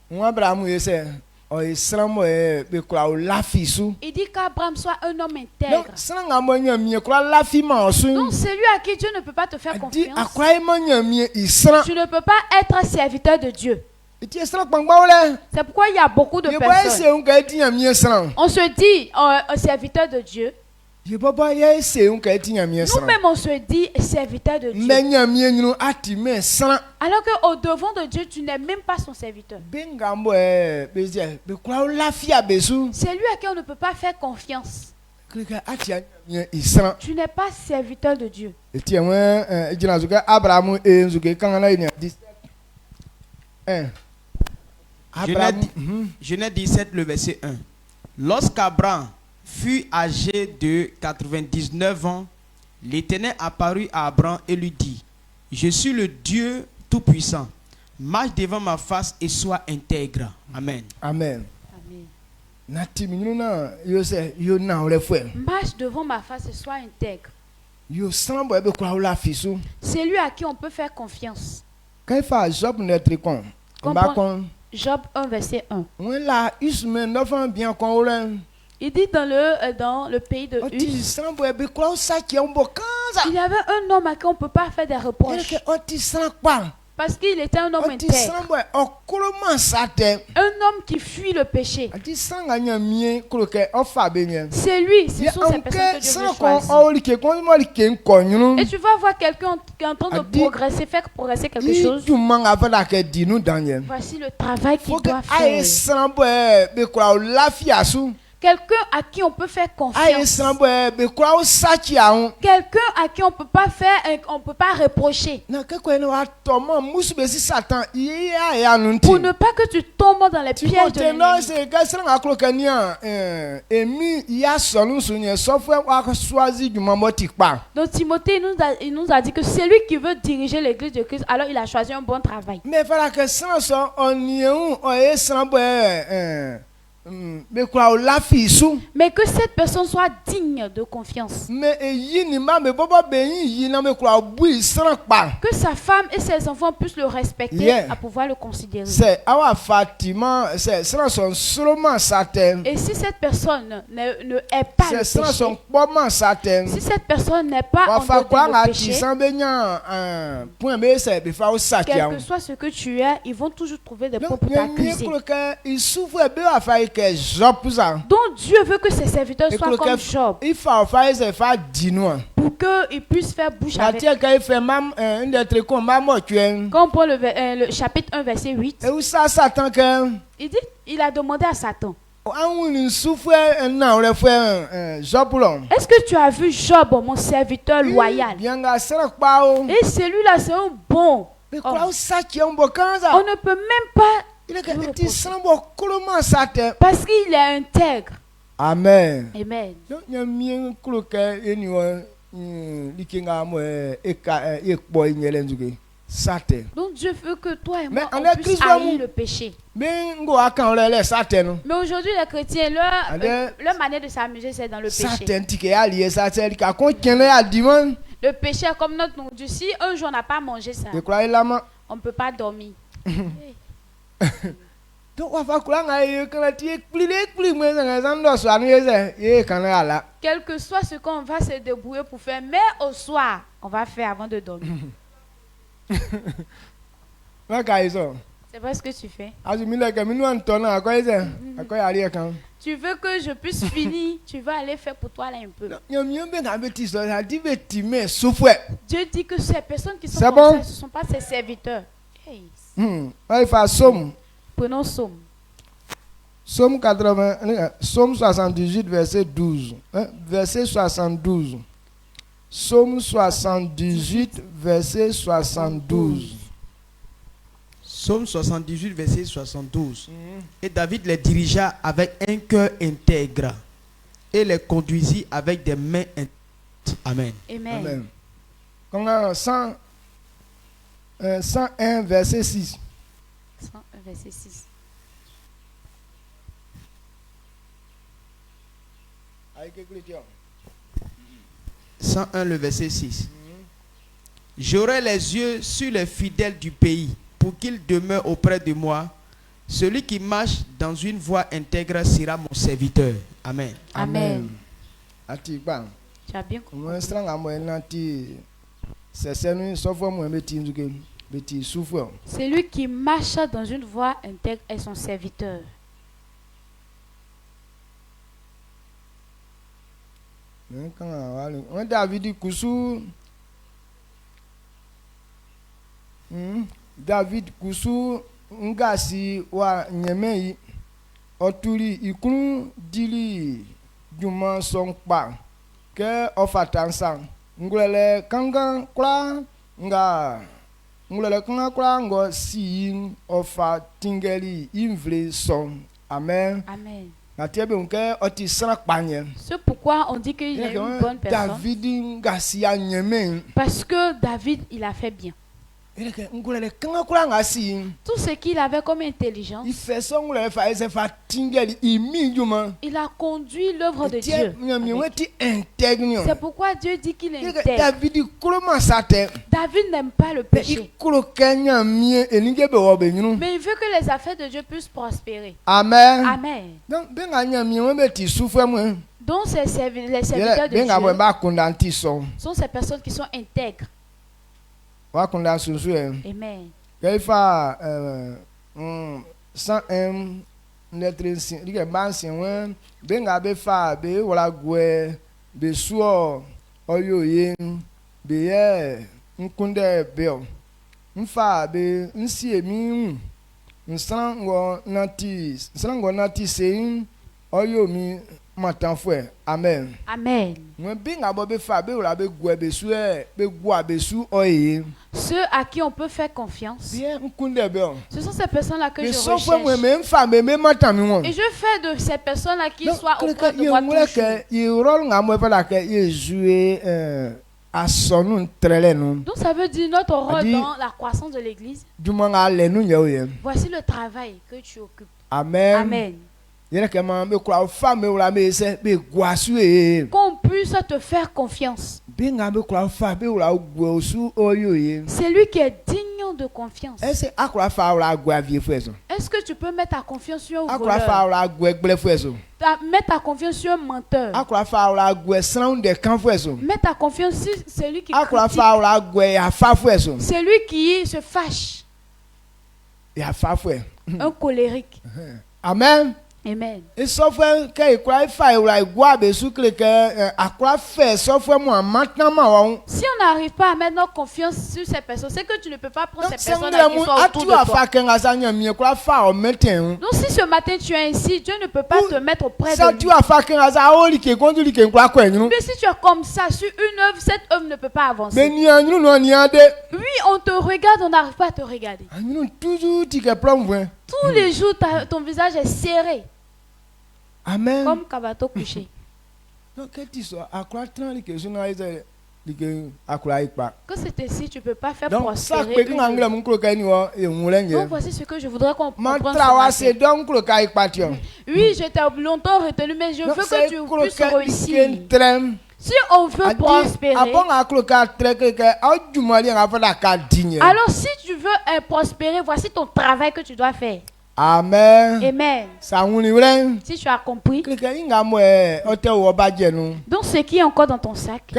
Il dit qu'Abraham soit un homme intègre. Donc celui à qui Dieu ne peut pas te faire confiance, tu ne peux pas être un serviteur de Dieu. C'est pourquoi il y a beaucoup de personnes. On se dit un serviteur de Dieu. Nous-mêmes on se dit serviteur de Dieu. Alors qu'au devant de Dieu, tu n'es même pas son serviteur. C'est lui à qui on ne peut pas faire confiance. Tu n'es pas serviteur de Dieu. Genèse 17, le verset 1. Lorsqu'Abraham fut âgé de 99 ans, l'Éternel apparut à Abraham et lui dit: Je suis le Dieu Tout-Puissant. Marche devant ma face et sois intègre. Amen. Amen. Marche devant ma face et sois intègre. C'est lui à qui on peut faire confiance. Job 1, verset 1. Il dit dans le pays de Uz, il y avait un homme à qui on ne peut pas faire des reproches. Parce qu'il était un homme intègre. Un homme qui fuit le péché. C'est lui, ce sont ces personnes que Dieu veut choisir. Et tu vas voir quelqu'un qui est en train de progresser, faire progresser quelque chose. Voici le travail qu'il doit faire. Quelqu'un à qui on peut faire confiance. Quelqu'un à qui on peut pas faire, on peut pas reprocher. Pour ne pas que tu tombes dans les pièges de l'ennemi. Donc Timothée il nous a dit que c'est lui qui veut diriger l'église de Christ, alors il a choisi un bon travail. Mais que cette personne soit digne de confiance. Que sa femme et ses enfants puissent le respecter, à pouvoir le considérer. Et si cette personne ne est pas le péché, si cette personne n'est pas en dehors du péché, quel que soit ce que tu es, ils vont toujours trouver des points pour t'accuser. Donc Dieu veut que ses serviteurs soient comme Job, pour qu'ils puissent faire bouche avec. Quand on prend le chapitre 1 verset 8, il dit, il a demandé à Satan: est-ce que tu as vu Job, mon serviteur loyal? Et celui-là, c'est un bon homme. On ne peut même pas, parce qu'il est intègre. Amen. Amen. Donc Dieu veut que toi et moi on puisse haïr le péché. Mais aujourd'hui les chrétiens, leur manière de s'amuser, c'est dans le péché. Le péché est comme notre nourriture. Si un jour on n'a pas mangé ça, on ne peut pas dormir. Quel que soit ce qu'on va se débrouiller pour faire, mais au soir, on va faire avant de dormir. C'est pas ce que tu fais. Tu veux que je puisse finir, tu vas aller faire pour toi là un peu. Dieu dit que ces personnes qui sont comme ça, ce ne sont pas ses serviteurs. Hey. Prenons Somme. Somme 78, verset 12. Verset 72. Somme 78, verset 72. Somme 78, verset 72. Et David les dirigea avec un cœur intègre et les conduisit avec des mains intègres. Amen. Amen. Amen. 101, verset 6. 101, verset 6. Avec l'écriture. 101, le verset 6. J'aurai les yeux sur les fidèles du pays pour qu'ils demeurent auprès de moi. Celui qui marche dans une voie intègre sera mon serviteur. Amen. Amen. Tu as bien compris. Celui qui marche dans une voie intègre est son serviteur. David Kusu ngasi wa nyemei oturi ikunu dili juma songpa ke ofatansa ngulele kanga kula ngo si ofa tingeli invle son. Amen. Amen. C'est pourquoi on dit qu'il est une bonne personne. Parce que David, il a fait bien. Tout ce qu'il avait comme intelligence, il a conduit l'œuvre de Dieu. C'est pourquoi Dieu dit qu'il est intègre. David n'aime pas le péché. Mais il veut que les affaires de Dieu puissent prospérer. Amen. Amen. Donc, les serviteurs de Dieu sont ces personnes qui sont intègres. Amen. Amen. Amen. Ceux à qui on peut faire confiance, ce sont ces personnes-là que je recherche. Et je fais de ces personnes-là qui soient auprès de moi toujours. Donc ça veut dire notre rôle dans la croissance de l'église. Voici le travail que tu occupes. Amen. Amen. Qu'on puisse te faire confiance. C'est lui qui est digne de confiance. Est-ce que tu peux mettre ta confiance sur un voleur? Mettre ta confiance sur un menteur. Mettre ta confiance sur celui qui critique. Celui qui se fâche. Un colérique. Amen. Amen. Si on n'arrive pas à mettre notre confiance sur ces personnes, c'est que tu ne peux pas prendre ces personnes qui sont autour de toi. Donc si ce matin tu es ainsi, Dieu ne peut pas te mettre auprès de lui. Mais si tu es comme ça sur une œuvre, cette œuvre ne peut pas avancer. Oui, on te regarde, on n'arrive pas à te regarder. Tous les jours, ton visage est serré. Amen. Comme Kabato couché. Que c'est ainsi, tu ne peux pas faire prospérer. Donc voici ce que je voudrais qu'on comprenne. Oui, je t'ai longtemps retenu, mais je veux que tu puisses réussir. Si on veut prospérer, alors si tu veux prospérer, voici ton travail que tu dois faire. Amen. Amen. Si tu as compris. Donc ce qui est encore dans ton sac,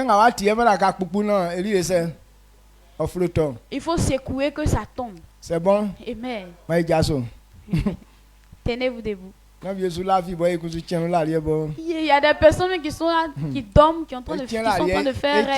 il faut secouer que ça tombe. C'est bon? Amen. Tenez-vous debout. Il y a des personnes qui sont là, qui dorment, qui sont en train de faire rêve.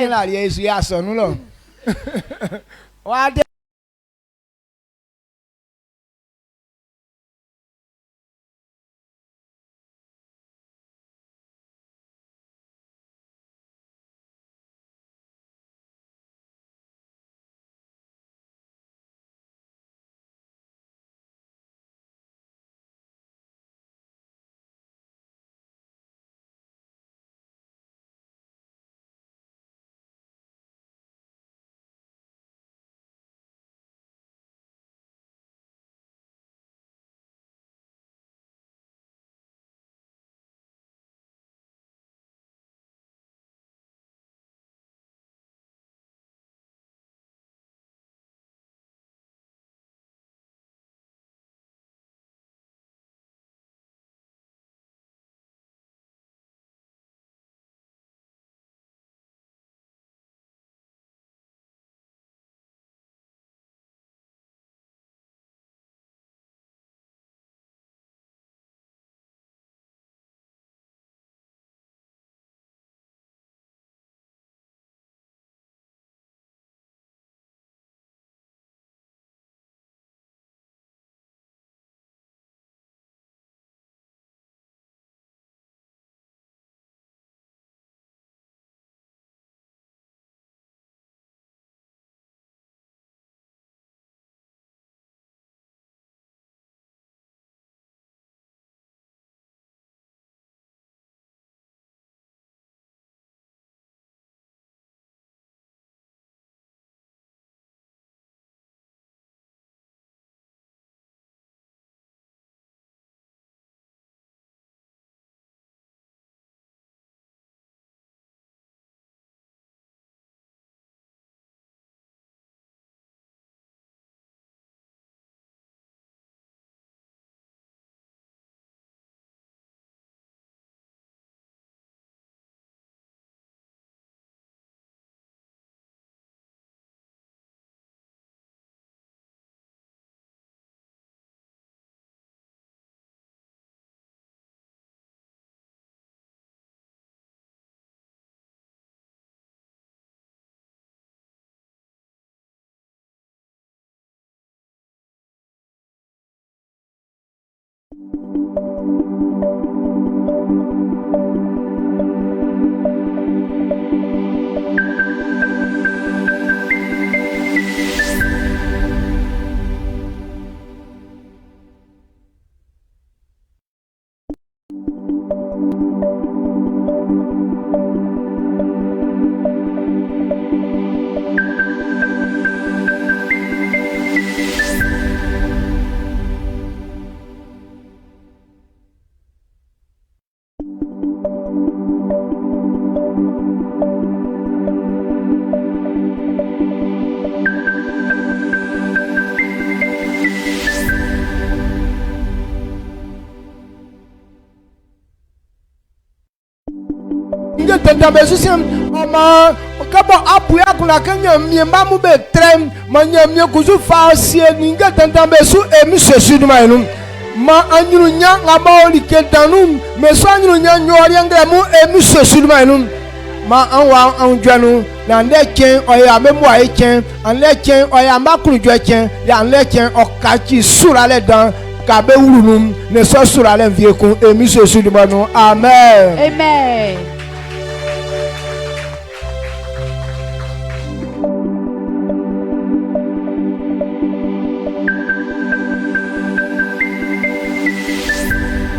Tentang besusiam ama kabo apu ya kuna kanya miemba mu be trem manya mie kuzu fasie ninga tentang besu emi sesu duma enum ma anyuru nya ngaba oli ketanum meso anyuru nya nyori angra mu emi sesu duma enum ma anwa anjanu na ndechen oya memu aye chen anlechen oya makuru jo chen ya anlechen okachi sura le dan kabe wurunum ne so sura le viekun emi sesu duma no amen. Amen.